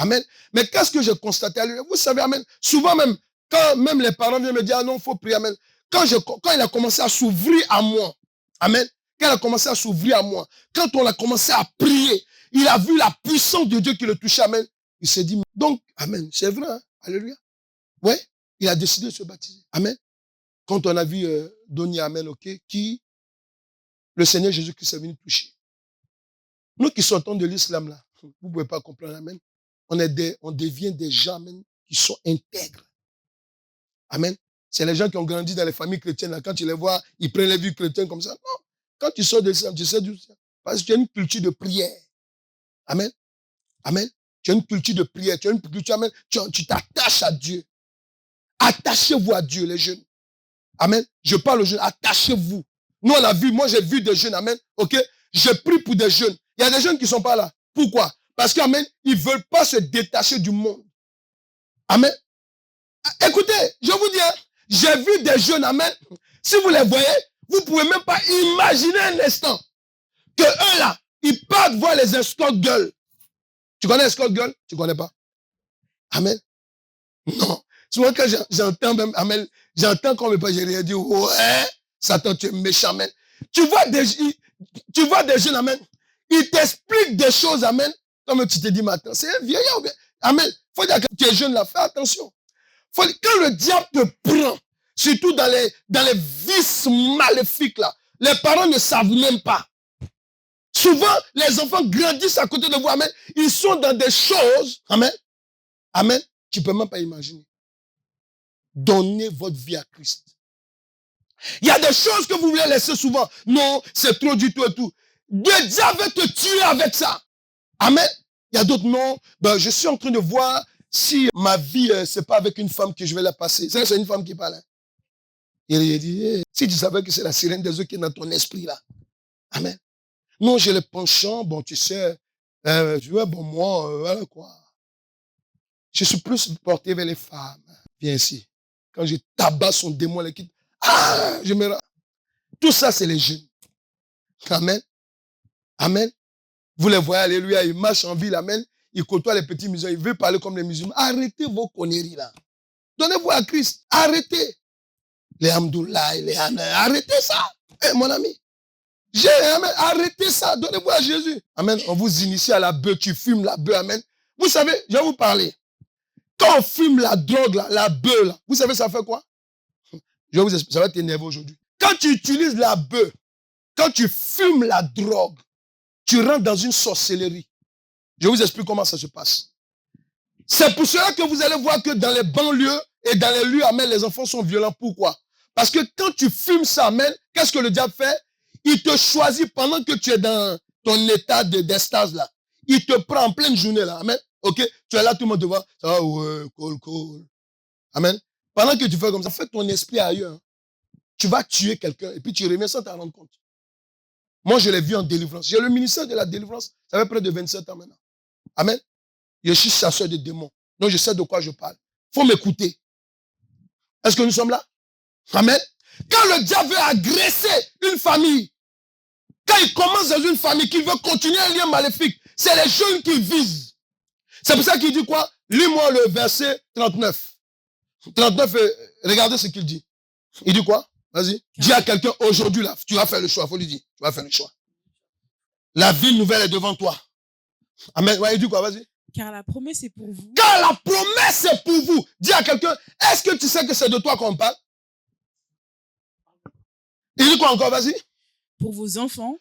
Amen. Mais qu'est-ce que j'ai constaté? Alléluia. Vous savez, amen. Souvent même, quand même les parents viennent me dire, ah non, il faut prier, amen. Quand il a commencé à s'ouvrir à moi, amen. Quand il a commencé à s'ouvrir à moi, quand on a commencé à prier, il a vu la puissance de Dieu qui le touchait, amen. Il s'est dit, donc, amen, c'est vrai, hein? Alléluia. Ouais, il a décidé de se baptiser. Amen. Quand on a vu Donny, amen, ok, qui, le Seigneur Jésus-Christ est venu toucher. Nous qui sortons de l'islam, là, vous ne pouvez pas comprendre, amen. On devient des gens, amen, qui sont intègres. Amen. C'est les gens qui ont grandi dans les familles chrétiennes, là, quand tu les vois, ils prennent les vues chrétiennes comme ça. Non. Quand tu sors de l'islam, tu sais d'où c'est. Parce que tu as une culture de prière. Amen. Amen. Tu as une culture de prière. Tu as une culture, amen. Tu t'attaches à Dieu. Attachez-vous à Dieu, les jeunes. Amen. Je parle aux jeunes. Attachez-vous. Nous, on a vu, moi, j'ai vu des jeunes. Amen. OK? Je prie pour des jeunes. Il y a des jeunes qui ne sont pas là. Pourquoi? Parce qu'amen, ils ne veulent pas se détacher du monde. Amen. Écoutez, je vous dis, hein, j'ai vu des jeunes, amen. Si vous les voyez, vous ne pouvez même pas imaginer un instant que eux là, ils partent voir les escort girls. Tu connais escort girl? Tu ne connais pas? Amen. Non. Souvent quand j'entends même, amen, j'entends qu'on me parle, j'ai rien dit, ouais, Satan, tu es méchant, amen. Tu vois des jeunes, amen, ils t'expliquent des choses, amen, comme tu te dis maintenant, c'est un vieillard, amen. Faut dire que tu es jeune là, fais attention. Quand le diable te prend, surtout dans les vices maléfiques là, les parents ne savent même pas. Souvent, les enfants grandissent à côté de vous, amen. Ils sont dans des choses, amen, amen, tu ne peux même pas imaginer. Donnez votre vie à Christ. Il y a des choses que vous voulez laisser souvent. Non, c'est trop du tout et tout. Le diable va te tuer avec ça. Amen. Il y a d'autres non. Ben, je suis en train de voir si ma vie, c'est pas avec une femme que je vais la passer. C'est une femme qui parle. Hein. Il dit, hey, si tu savais que c'est la sirène des eaux qui est dans ton esprit là. Amen. Non, j'ai le penchant, bon, tu sais, tu vois, bon, moi, voilà quoi. Je suis plus porté vers les femmes. Viens ici. Quand je tabasse son démon, elle quitte. Ah, je me rends. Tout ça, c'est les jeunes. Amen. Amen. Vous les voyez, alléluia, ils marchent en ville, amen. Ils côtoient les petits musulmans, ils veulent parler comme les musulmans. Arrêtez vos conneries là. Donnez-vous à Christ. Arrêtez. Les Hamdoullah, les Hana, arrêtez ça. Hey, mon ami. Amen. Arrêtez ça. Donnez-vous à Jésus. Amen. On vous initie à la bœuf, tu fumes la bœuf, amen. Vous savez, je vais vous parler. Quand on fume la drogue, là, la bœuf, là, vous savez, ça fait quoi? Je vais vous expliquer, ça va t'énerver aujourd'hui. Quand tu utilises la bœuf, quand tu fumes la drogue, tu rentres dans une sorcellerie. Je vous explique comment ça se passe. C'est pour cela que vous allez voir que dans les banlieues et dans les lieux, amen, les enfants sont violents. Pourquoi? Parce que quand tu fumes ça, amen, qu'est-ce que le diable fait? Il te choisit pendant que tu es dans ton état d'extase là. Il te prend en pleine journée là, amen. Ok? Tu es là, tout le monde te voit. Ça va, ouais, cool. Amen. Pendant que tu fais comme ça, fais ton esprit ailleurs. Tu vas tuer quelqu'un et puis tu reviens sans t'en rendre compte. Moi, je l'ai vu en délivrance. J'ai le ministère de la délivrance. Ça fait près de 27 ans maintenant. Amen. Je suis chasseur de démons. Donc, je sais de quoi je parle. Il faut m'écouter. Est-ce que nous sommes là? Amen. Quand le diable veut agresser une famille, quand il commence dans une famille qui veut continuer un lien maléfique, c'est les jeunes qui visent. C'est pour ça qu'il dit quoi? Lis-moi le verset 39. 39, regardez ce qu'il dit. Il dit quoi? Vas-y. Dis à quelqu'un, aujourd'hui, là, tu vas faire le choix. Il faut lui dire, tu vas faire le choix. La vie nouvelle est devant toi. Amen. Ouais, il dit quoi? Vas-y. Car la promesse est pour vous. Car la promesse est pour vous. Dis à quelqu'un, est-ce que tu sais que c'est de toi qu'on parle? Il dit quoi encore? Vas-y. Pour vos enfants.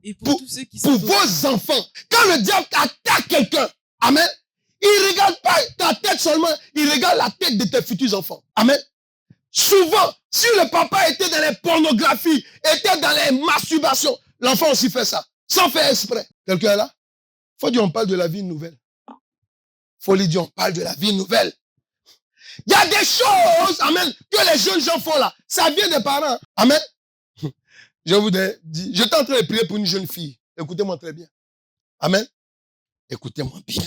Et pour tous ceux qui sont. Pour vos enfants. Quand le diable attaque quelqu'un, amen, il ne regarde pas ta tête seulement, il regarde la tête de tes futurs enfants. Amen. Souvent, si le papa était dans les pornographies, était dans les masturbations, l'enfant aussi fait ça, sans faire exprès. Quelqu'un est là? Faut dire on parle de la vie nouvelle. Faut lui dire on parle de la vie nouvelle. Il y a des choses, amen, que les jeunes gens font là. Ça vient des parents. Amen. Je vous dis, j'étais en train de prier pour une jeune fille. Écoutez-moi très bien. Amen. Écoutez-moi bien.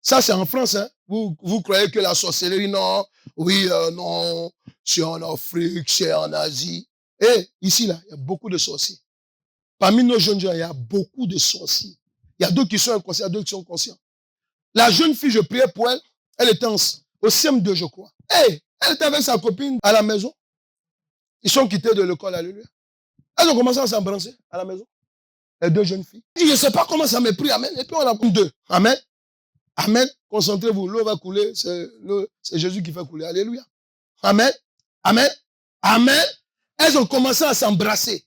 Ça, c'est en France. Hein? Vous croyez que la sorcellerie, non. Oui, non. C'est en Afrique, c'est en Asie. Et ici, là, il y a beaucoup de sorciers. Parmi nos jeunes gens, il y a beaucoup de sorciers. Il y a d'autres qui sont inconscients, d'autres qui sont conscients. La jeune fille, je priais pour elle. Elle était au CM2, je crois. Hey, elle était avec sa copine à la maison. Ils sont quittés de l'école, alléluia. Elles ont commencé à s'embrasser à la maison. Les deux jeunes filles. Je ne sais pas comment ça m'a pris, amen. Et puis on a deux. Amen. Amen. Concentrez-vous. L'eau va couler. C'est Jésus qui fait couler. Alléluia. Amen. Amen. Amen. Elles ont commencé à s'embrasser.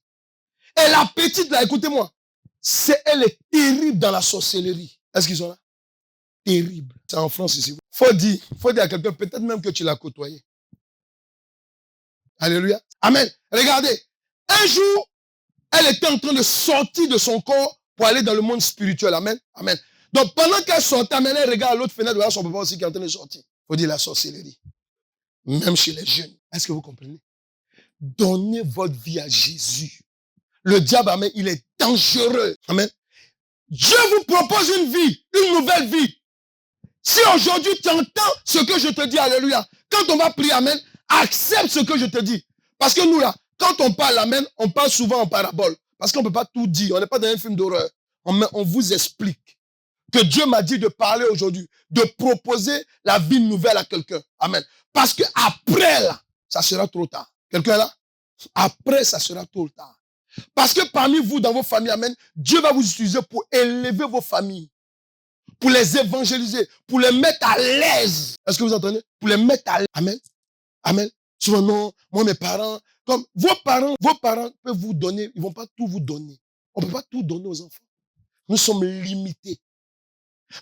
Et la petite, là, écoutez-moi. Elle est terrible dans la sorcellerie. Est-ce qu'ils sont là? Terrible. C'est en France ici. Faut dire à quelqu'un, peut-être même que tu l'as côtoyé. Alléluia. Amen. Regardez. Un jour, elle était en train de sortir de son corps pour aller dans le monde spirituel. Amen. Amen. Donc, pendant qu'elle sortait, amen, elle regarde à l'autre fenêtre, voilà son papa aussi qui est en train de sortir. Faut dire la sorcellerie. Même chez les jeunes. Est-ce que vous comprenez? Donnez votre vie à Jésus. Le diable, amen, il est dangereux. Amen. Dieu vous propose une vie, une nouvelle vie. Si aujourd'hui tu entends ce que je te dis, alléluia, quand on va prier, amen, accepte ce que je te dis. Parce que nous là, quand on parle, amen, on parle souvent en parabole. Parce qu'on ne peut pas tout dire. On n'est pas dans un film d'horreur. On vous explique que Dieu m'a dit de parler aujourd'hui, de proposer la vie nouvelle à quelqu'un. Amen. Parce que après là, ça sera trop tard. Quelqu'un là? Après, ça sera trop tard. Parce que parmi vous, dans vos familles, amen, Dieu va vous utiliser pour élever vos familles, pour les évangéliser, pour les mettre à l'aise. Est-ce que vous entendez? Pour les mettre à l'aise. Amen. Amen. Souvent, non, moi, mes parents, comme vos parents peuvent vous donner, ils ne vont pas tout vous donner. On ne peut pas tout donner aux enfants. Nous sommes limités.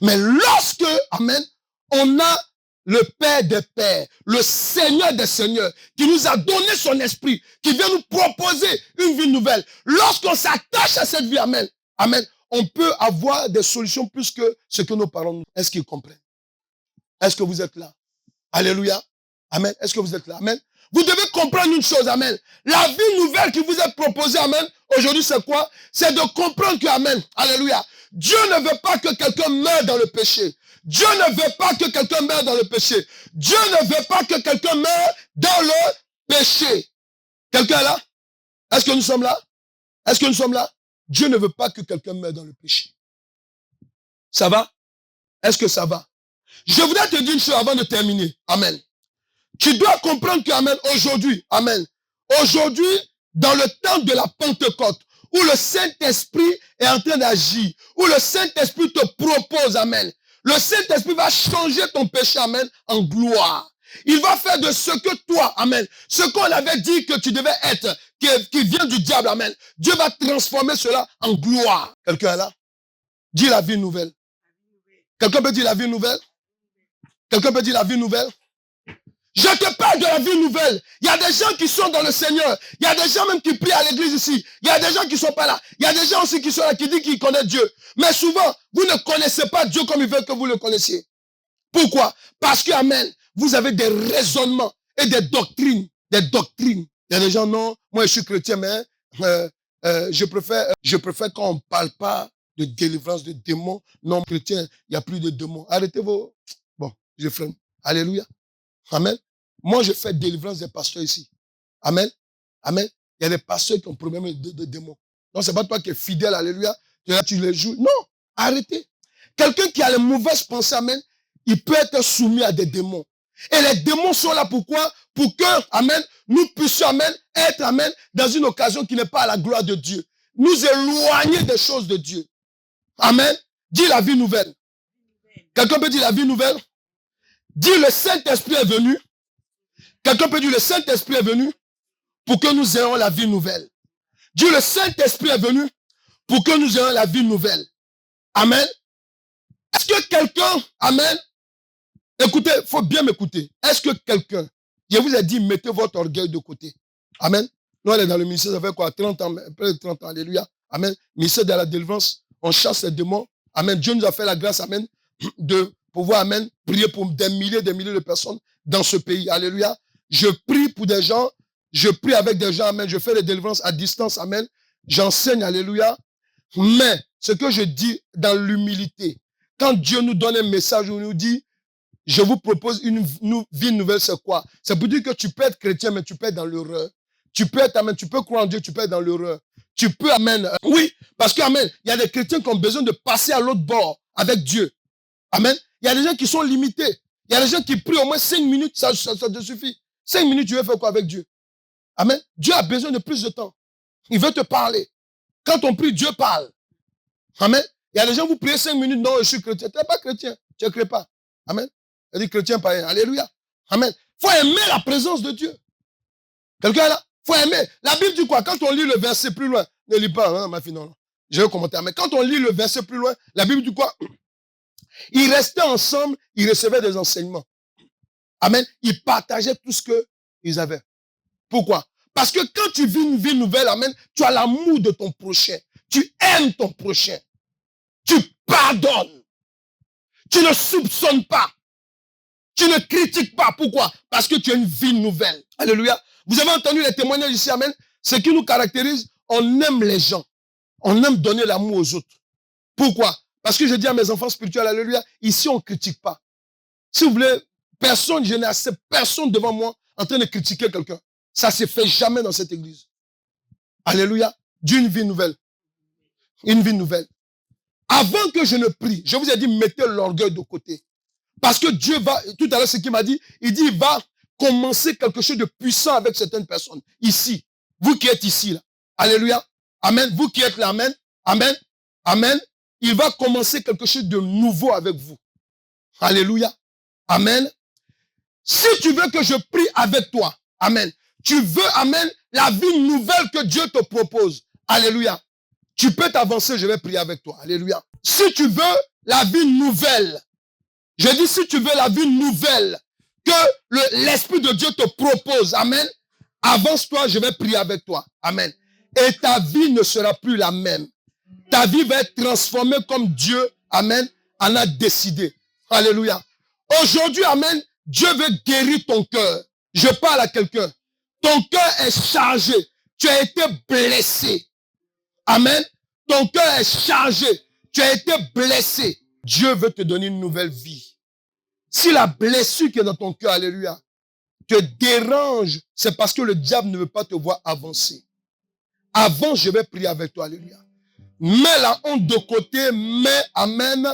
Mais lorsque, amen, on a le Père des Pères, le Seigneur des Seigneurs, qui nous a donné son esprit, qui vient nous proposer une vie nouvelle. Lorsqu'on s'attache à cette vie, amen, amen, on peut avoir des solutions plus que ce que nos parents nous. Est-ce qu'ils comprennent? Est-ce que vous êtes là? Alléluia. Amen. Est-ce que vous êtes là? Amen. Vous devez comprendre une chose, amen. La vie nouvelle qui vous est proposée, amen, aujourd'hui, c'est quoi? C'est de comprendre que, amen, alléluia, Dieu ne veut pas que quelqu'un meure dans le péché. Dieu ne veut pas que quelqu'un meure dans le péché. Dieu ne veut pas que quelqu'un meure dans le péché. Quelqu'un est là? Est-ce que nous sommes là? Est-ce que nous sommes là? Dieu ne veut pas que quelqu'un meure dans le péché. Ça va? Est-ce que ça va? Je voudrais te dire une chose avant de terminer. Amen. Tu dois comprendre que, amen, aujourd'hui, amen, aujourd'hui, dans le temps de la Pentecôte, où le Saint-Esprit est en train d'agir, où le Saint-Esprit te propose, amen, le Saint-Esprit va changer ton péché, amen, en gloire. Il va faire de ce que toi, amen, ce qu'on avait dit que tu devais être, qui vient du diable, amen, Dieu va transformer cela en gloire. Quelqu'un est là? Dis la vie nouvelle. Quelqu'un peut dire la vie nouvelle? Quelqu'un peut dire la vie nouvelle? Je te parle de la vie nouvelle. Il y a des gens qui sont dans le Seigneur. Il y a des gens même qui prient à l'église ici. Il y a des gens qui ne sont pas là. Il y a des gens aussi qui sont là, qui disent qu'ils connaissent Dieu. Mais souvent, vous ne connaissez pas Dieu comme il veut que vous le connaissiez. Pourquoi? Parce que, amen, vous avez des raisonnements et des doctrines. Des doctrines. Il y a des gens, non, moi je suis chrétien, mais je préfère quand on ne parle pas de délivrance de démons. Non, chrétien, il n'y a plus de démons. Arrêtez vos... Bon, je freine. Alléluia. Amen. Moi, je fais délivrance des pasteurs ici. Amen. Amen. Il y a des pasteurs qui ont problème de démons. Donc, c'est pas toi qui es fidèle, alléluia. Tu les joues. Non, arrêtez. Quelqu'un qui a les mauvaises pensées, amen, il peut être soumis à des démons. Et les démons sont là pourquoi? Pour que, amen, nous puissions, amen, être, amen, dans une occasion qui n'est pas à la gloire de Dieu. Nous éloigner des choses de Dieu. Amen. Dis la vie nouvelle. Quelqu'un peut dire la vie nouvelle? Dis le Saint-Esprit est venu. Quelqu'un peut dire le Saint-Esprit est venu pour que nous ayons la vie nouvelle. Dis le Saint-Esprit est venu pour que nous ayons la vie nouvelle. Amen. Est-ce que quelqu'un, amen, écoutez, il faut bien m'écouter. Est-ce que quelqu'un, je vous ai dit, mettez votre orgueil de côté. Amen. Nous, on est dans le ministère, ça fait quoi? 30 ans, près de 30 ans, alléluia. Amen. Ministère de la délivrance, on chasse les démons. Amen. Dieu nous a fait la grâce, amen, de pouvoir, amen, prier pour des milliers de personnes dans ce pays. Alléluia. Je prie pour des gens, je prie avec des gens, amen. Je fais les délivrances à distance, amen. J'enseigne, alléluia. Mais, ce que je dis dans l'humilité, quand Dieu nous donne un message où il nous dit, je vous propose une vie nouvelle, c'est quoi? C'est pour dire que tu peux être chrétien, mais tu peux être dans l'erreur. Tu peux être, amen, tu peux croire en Dieu, tu peux être dans l'erreur. Tu peux, amen. Oui, parce que, amen, il y a des chrétiens qui ont besoin de passer à l'autre bord avec Dieu. Amen. Il y a des gens qui sont limités. Il y a des gens qui prient au moins 5 minutes, ça te suffit. 5 minutes, tu veux faire quoi avec Dieu? Amen. Dieu a besoin de plus de temps. Il veut te parler. Quand on prie, Dieu parle. Amen. Il y a des gens, vous priez 5 minutes, non, je suis chrétien. Tu n'es pas chrétien. Tu ne crées pas. Amen. Il dit chrétien païen. Alléluia. Amen. Il faut aimer la présence de Dieu. Quelqu'un est là? Il faut aimer. La Bible dit quoi? Quand on lit le verset plus loin, ne lis pas, hein, ma fille, non. Je vais commenter. Mais quand on lit le verset plus loin, la Bible dit quoi? Ils restaient ensemble, ils recevaient des enseignements. Amen. Ils partageaient tout ce qu'ils avaient. Pourquoi? Parce que quand tu vis une vie nouvelle, amen, tu as l'amour de ton prochain. Tu aimes ton prochain. Tu pardonnes. Tu ne soupçonnes pas. Tu ne critiques pas. Pourquoi? Parce que tu as une vie nouvelle. Alléluia. Vous avez entendu les témoignages ici, amen. Ce qui nous caractérise, on aime les gens. On aime donner l'amour aux autres. Pourquoi? Parce que je dis à mes enfants spirituels, alléluia, ici on ne critique pas. Si vous voulez, personne, je n'ai assez personne devant moi en train de critiquer quelqu'un. Ça ne se fait jamais dans cette église. Alléluia. D'une vie nouvelle. Une vie nouvelle. Avant que je ne prie, je vous ai dit, mettez l'orgueil de côté. Parce que Dieu va, tout à l'heure, ce qu'il m'a dit, il dit, il va commencer quelque chose de puissant avec certaines personnes. Ici. Vous qui êtes ici, là. Alléluia. Amen. Vous qui êtes là, amen. Amen. Amen. Il va commencer quelque chose de nouveau avec vous. Alléluia. Amen. Si tu veux que je prie avec toi, amen. Tu veux, amen, la vie nouvelle que Dieu te propose. Alléluia. Tu peux t'avancer, je vais prier avec toi. Alléluia. Si tu veux la vie nouvelle, je dis si tu veux la vie nouvelle que l'Esprit de Dieu te propose, amen, avance-toi, je vais prier avec toi. Amen. Et ta vie ne sera plus la même. Ta vie va être transformée comme Dieu, amen, en a décidé. Alléluia. Aujourd'hui, amen, Dieu veut guérir ton cœur. Je parle à quelqu'un. Ton cœur est chargé. Tu as été blessé. Amen. Ton cœur est chargé. Tu as été blessé. Dieu veut te donner une nouvelle vie. Si la blessure qui est dans ton cœur, alléluia, te dérange, c'est parce que le diable ne veut pas te voir avancer. Avant, je vais prier avec toi, alléluia. Mets la honte de côté, mets, amen,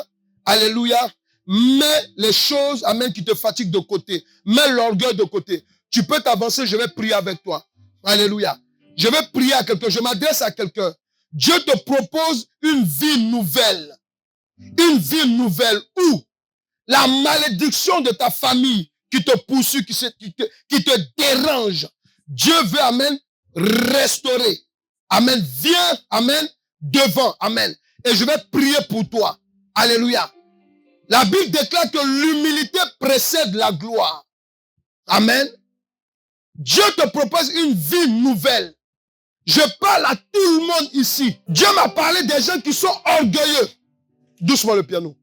alléluia, mets les choses, amen, qui te fatiguent de côté. Mets l'orgueil de côté. Tu peux t'avancer, je vais prier avec toi. Alléluia. Je vais prier à quelqu'un, je m'adresse à quelqu'un. Dieu te propose une vie nouvelle. Une vie nouvelle où la malédiction de ta famille qui te poursuit, qui te dérange, Dieu veut, amen, restaurer. Amen. Viens, amen, devant, amen. Et je vais prier pour toi. Alléluia. La Bible déclare que l'humilité précède la gloire. Amen. Dieu te propose une vie nouvelle. Je parle à tout le monde ici. Dieu m'a parlé des gens qui sont orgueilleux. Doucement le piano.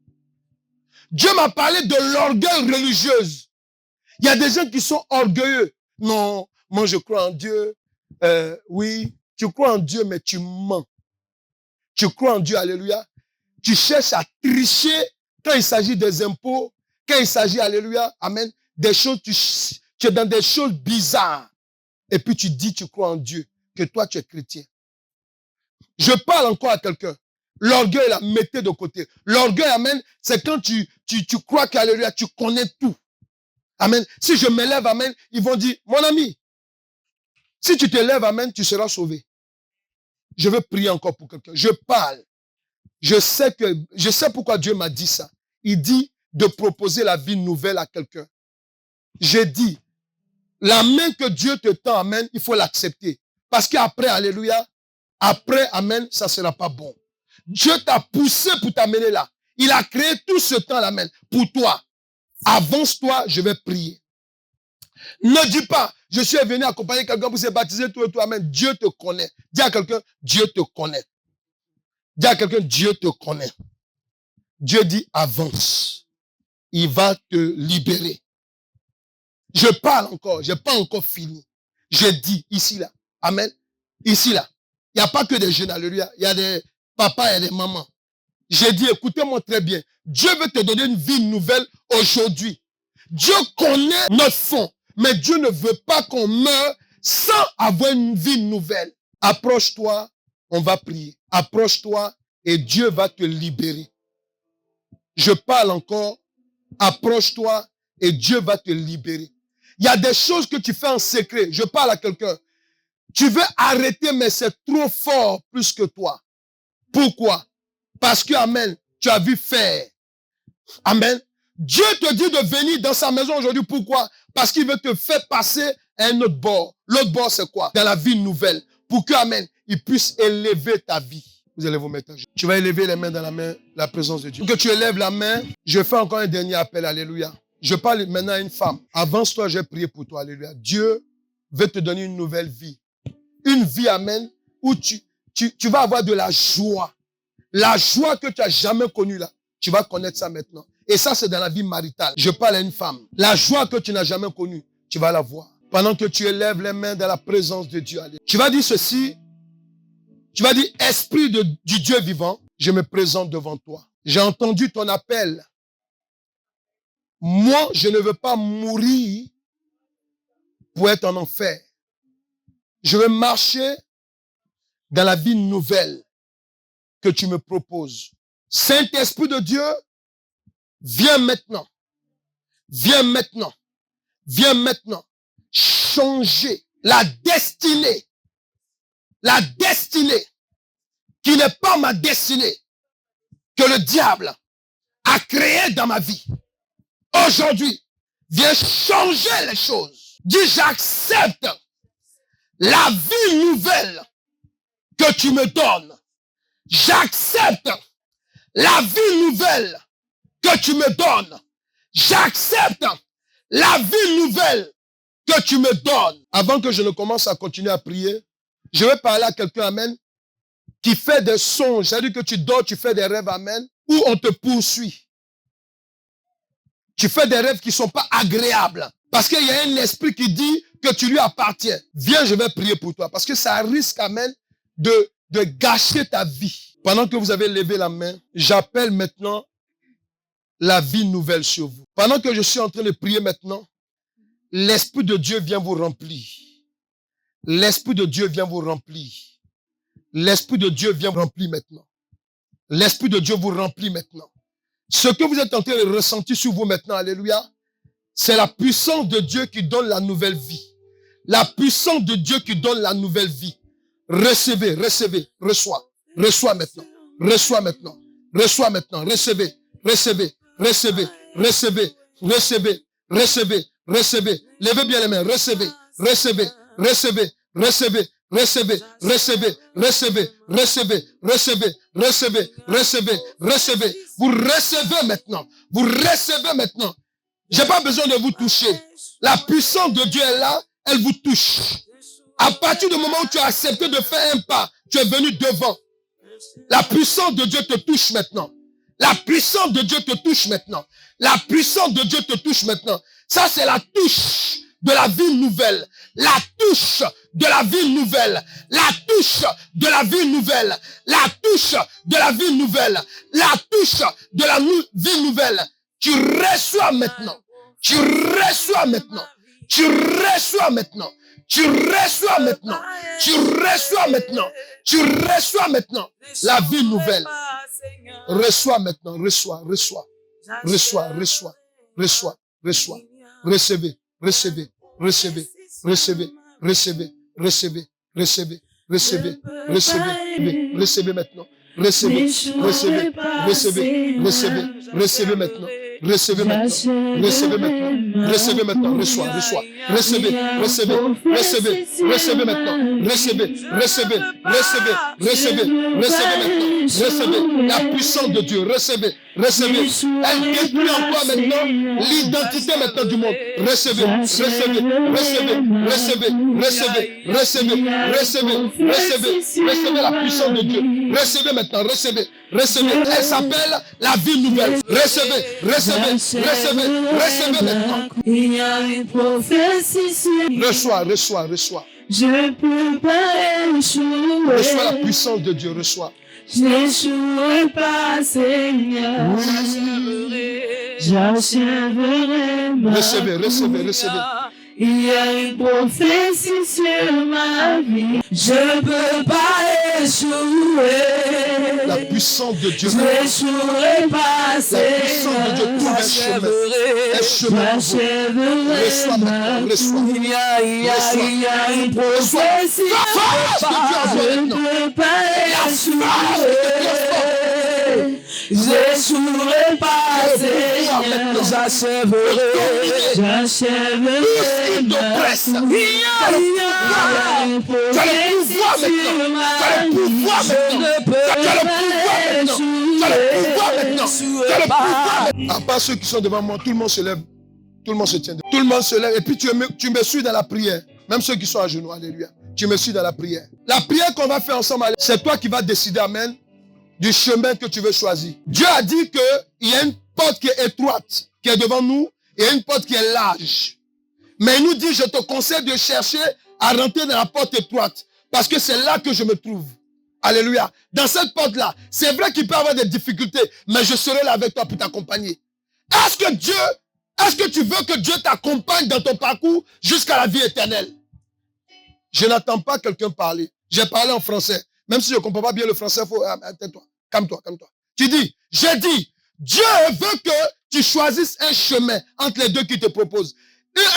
Dieu m'a parlé de l'orgueil religieuse. Il y a des gens qui sont orgueilleux. Non, moi je crois en Dieu. Oui, tu crois en Dieu, mais tu mens. Tu crois en Dieu, alléluia. Tu cherches à tricher quand il s'agit des impôts, quand il s'agit, alléluia, amen, des choses, tu es dans des choses bizarres. Et puis tu dis, tu crois en Dieu, que toi tu es chrétien. Je parle encore à quelqu'un. L'orgueil, là, mettez de côté. L'orgueil, amen, c'est quand tu crois qu'alléluia, tu connais tout. Amen. Si je m'élève, amen, ils vont dire, mon ami, si tu te lèves, amen, tu seras sauvé. Je veux prier encore pour quelqu'un. Je parle. Je sais pourquoi Dieu m'a dit ça. Il dit de proposer la vie nouvelle à quelqu'un. J'ai dit, la main que Dieu te tend, amen, il faut l'accepter. Parce qu'après, alléluia, après, amen, ça ne sera pas bon. Dieu t'a poussé pour t'amener là. Il a créé tout ce temps, amen, pour toi. Avance-toi, je vais prier. Ne dis pas, je suis venu accompagner quelqu'un pour se baptiser, tout et tout, amen. Dieu te connaît. Dis à quelqu'un, Dieu te connaît. Dis à quelqu'un, Dieu te connaît. Dieu dit, avance. Il va te libérer. Je parle encore, je n'ai pas encore fini. Je dis, ici, là, amen, ici, là, il n'y a pas que des jeunes, alléluia, il y a des papas et des mamans. J'ai dit, écoutez-moi très bien, Dieu veut te donner une vie nouvelle aujourd'hui. Dieu connaît notre fond, mais Dieu ne veut pas qu'on meure sans avoir une vie nouvelle. Approche-toi, on va prier. Approche-toi et Dieu va te libérer. Je parle encore approche-toi et Dieu va te libérer. Il y a des choses que tu fais en secret. Je parle à quelqu'un. Tu veux arrêter, mais c'est trop fort plus que toi. Pourquoi? Parce que, amen, tu as vu faire. Amen. Dieu te dit de venir dans sa maison aujourd'hui. Pourquoi? Parce qu'il veut te faire passer à un autre bord. L'autre bord, c'est quoi? Dans la vie nouvelle. Pour que, amen, il puisse élever ta vie. Vous allez vous mettre à genoux. Tu vas élever les mains dans la présence de Dieu. Pour que tu élèves la main, je fais encore un dernier appel. Alléluia. Je parle maintenant à une femme. Avance-toi, j'ai prié pour toi. Alléluia. Dieu veut te donner une nouvelle vie. Une vie, amen, où tu vas avoir de la joie. La joie que tu n'as jamais connue là. Tu vas connaître ça maintenant. Et ça, c'est dans la vie maritale. Je parle à une femme. La joie que tu n'as jamais connue, tu vas la voir. Pendant que tu élèves les mains dans la présence de Dieu. Tu vas dire ceci. Tu vas dire, Esprit du Dieu vivant, je me présente devant toi. J'ai entendu ton appel. Moi, je ne veux pas mourir pour être en enfer. Je veux marcher dans la vie nouvelle que tu me proposes. Saint-Esprit de Dieu, viens maintenant. Viens maintenant. Viens maintenant. Changer la destinée. La destinée qui n'est pas ma destinée que le diable a créée dans ma vie. Aujourd'hui, viens changer les choses. Dis, j'accepte la vie nouvelle que tu me donnes. J'accepte la vie nouvelle que tu me donnes. J'accepte la vie nouvelle que tu me donnes. Avant que je ne commence à continuer à prier, je vais parler à quelqu'un, amen, qui fait des songes. C'est-à-dire que tu dors, tu fais des rêves, amen, où on te poursuit. Tu fais des rêves qui ne sont pas agréables. Parce qu'il y a un esprit qui dit que tu lui appartiens. Viens, je vais prier pour toi. Parce que ça risque, amen, de gâcher ta vie. Pendant que vous avez levé la main, j'appelle maintenant la vie nouvelle sur vous. Pendant que je suis en train de prier maintenant, l'Esprit de Dieu vient vous remplir. L'Esprit de Dieu vient vous remplir. L'Esprit de Dieu vient vous remplir maintenant. L'Esprit de Dieu vous remplit maintenant. Ce que vous êtes en train de ressentir sur vous maintenant, alléluia, c'est la puissance de Dieu qui donne la nouvelle vie. La puissance de Dieu qui donne la nouvelle vie. Recevez, recevez, reçois. Reçois maintenant. Reçois maintenant. Reçois maintenant. Recevez, recevez, recevez, recevez, recevez, recevez, recevez. Levez bien les mains. Recevez, recevez, recevez, recevez, recevez, recevez, recevez, recevez, recevez, recevez, recevez, recevez. Vous recevez maintenant. Vous recevez maintenant. J'ai pas besoin de vous toucher. La puissance de Dieu est là. Elle vous touche. À partir du moment où tu as accepté de faire un pas, tu es venu devant. La puissance de Dieu te touche maintenant. La puissance de Dieu te touche maintenant. La puissance de Dieu te touche maintenant. Ça, c'est la touche de la vie nouvelle. La touche de la vie nouvelle. La touche de la vie nouvelle. La touche de la vie nouvelle. La touche de la vie nouvelle. Tu reçois maintenant. Tu reçois maintenant. Tu reçois maintenant. Tu reçois maintenant. Tu reçois maintenant. Tu reçois maintenant la vie nouvelle. Reçois maintenant. Reçois, reçois. Reçois, reçois. Reçois, reçois. Recevez, recevez, recevez, recevez, recevez, recevez, recevez, recevez, recevez, recevez maintenant. Recevez, recevez, recevez, recevez, recevez maintenant. Recevez maintenant, recevez maintenant, recevez maintenant, reçois, reçois, recevez, recevez, recevez, recevez maintenant, recevez, recevez, recevez, recevez, recevez maintenant, recevez la puissance de Dieu, recevez, recevez, elle détruit encore maintenant l'identité maintenant du monde, recevez, recevez, recevez, recevez, recevez, recevez, recevez, recevez, recevez la puissance de Dieu, recevez maintenant, recevez, recevez, elle s'appelle la vie nouvelle, recevez, recevez, recevez, recevez maintenant. Il y a une prophétie sur moi. Reçois, reçois, reçois. Je peux pas échouer. Reçois la puissance de Dieu, reçois. Je n'échouerai pas, Seigneur. J'achèverai ma Recevez, recevez, recevez. Il y a une prophétie sur ma vie. Je peux pas échoué. La puissance de Dieu. Je n'échouerai pas, La puissance de Dieu trouve un chemin. Un chemin nouveau. j'achèverai Reçois maintenant, reçois. il y a une prophétie. Force de Dieu en toi Je ne maintenant. peux pas Force de échouer. J'échouerai pas, Seigneur. J'achèverai. Tout ce qui t'oppresse. Il y a une Tu as le pouvoir maintenant. Tu as le pouvoir maintenant. Tu as le pouvoir maintenant. Tu as le pouvoir maintenant. Tu as le pouvoir maintenant. À part ceux qui sont devant moi, tout le monde se lève. Tout le monde se tient. Tout le monde se lève. Et puis tu me suis dans la prière. Même ceux qui sont à genoux. Alléluia. Tu me suis dans la prière. La prière qu'on va faire ensemble, c'est toi qui vas décider, amen, du chemin que tu veux choisir. Dieu a dit qu'il y a une porte qui est étroite, qui est devant nous, et une porte qui est large. Mais il nous dit, je te conseille de chercher à rentrer dans la porte étroite, parce que c'est là que je me trouve. Alléluia. Dans cette porte-là, c'est vrai qu'il peut y avoir des difficultés, mais je serai là avec toi pour t'accompagner. Est-ce que tu veux que Dieu t'accompagne dans ton parcours jusqu'à la vie éternelle? Je n'attends pas quelqu'un parler. J'ai parlé en français. Même si je ne comprends pas bien le français, il faut... Tais-toi, calme-toi. Tu dis, j'ai dit, Dieu veut que tu choisisses un chemin entre les deux qu'il te propose.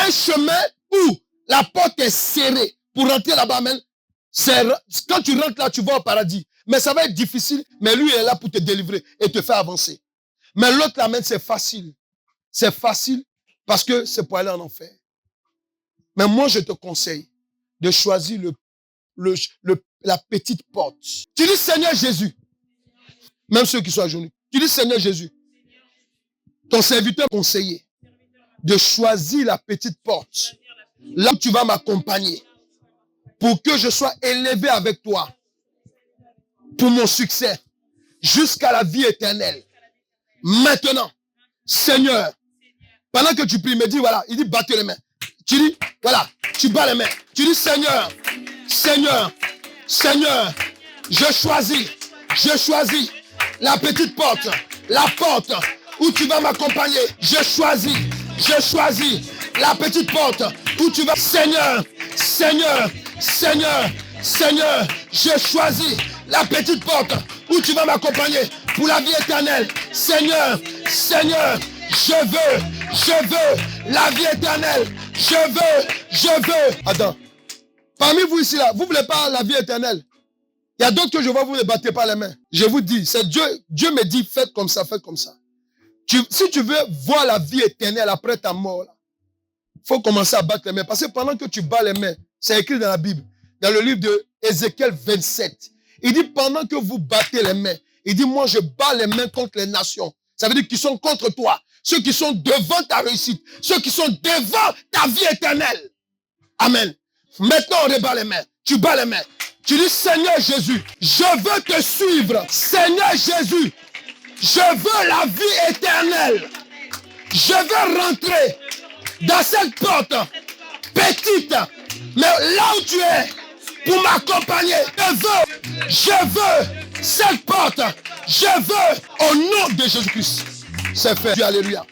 Un chemin où la porte est serrée pour rentrer là-bas, même. Quand tu rentres là, tu vas au paradis. Mais ça va être difficile, mais lui est là pour te délivrer et te faire avancer. Mais l'autre là, même, c'est facile. C'est facile parce que c'est pour aller en enfer. Mais moi, je te conseille de choisir la petite porte. Tu dis Seigneur Jésus. Même ceux qui sont à genoux. Tu dis Seigneur Jésus. Ton serviteur conseillé de choisir la petite porte. Là où tu vas m'accompagner. Pour que je sois élevé avec toi. Pour mon succès. Jusqu'à la vie éternelle. Maintenant. Seigneur. Pendant que tu pries, il me dit voilà. Il dit battez les mains. Tu dis voilà. Tu bats les mains. Tu dis Seigneur. Seigneur, je choisis la petite porte, la porte où tu vas m'accompagner. Je choisis la petite porte où tu vas. Seigneur, je choisis la petite porte où tu vas m'accompagner pour la vie éternelle. Seigneur, je veux la vie éternelle. Je veux. Attends. Parmi vous ici, là, vous ne voulez pas la vie éternelle. Il y a d'autres que je vois, vous ne battez pas les mains. Je vous dis, c'est Dieu. Dieu me dit, faites comme ça, faites comme ça. Si tu veux voir la vie éternelle après ta mort, il faut commencer à battre les mains. Parce que pendant que tu bats les mains, c'est écrit dans la Bible, dans le livre de Ézéchiel 27. Il dit, pendant que vous battez les mains, il dit, moi je bats les mains contre les nations. Ça veut dire qu'ils sont contre toi. Ceux qui sont devant ta réussite. Ceux qui sont devant ta vie éternelle. Amen. Maintenant, on rebat les mains. Tu bats les mains. Tu dis, Seigneur Jésus, je veux te suivre. Seigneur Jésus, je veux la vie éternelle. Je veux rentrer dans cette porte petite, mais là où tu es, pour m'accompagner. Je veux cette porte. Je veux au nom de Jésus-Christ. C'est fait. Alléluia.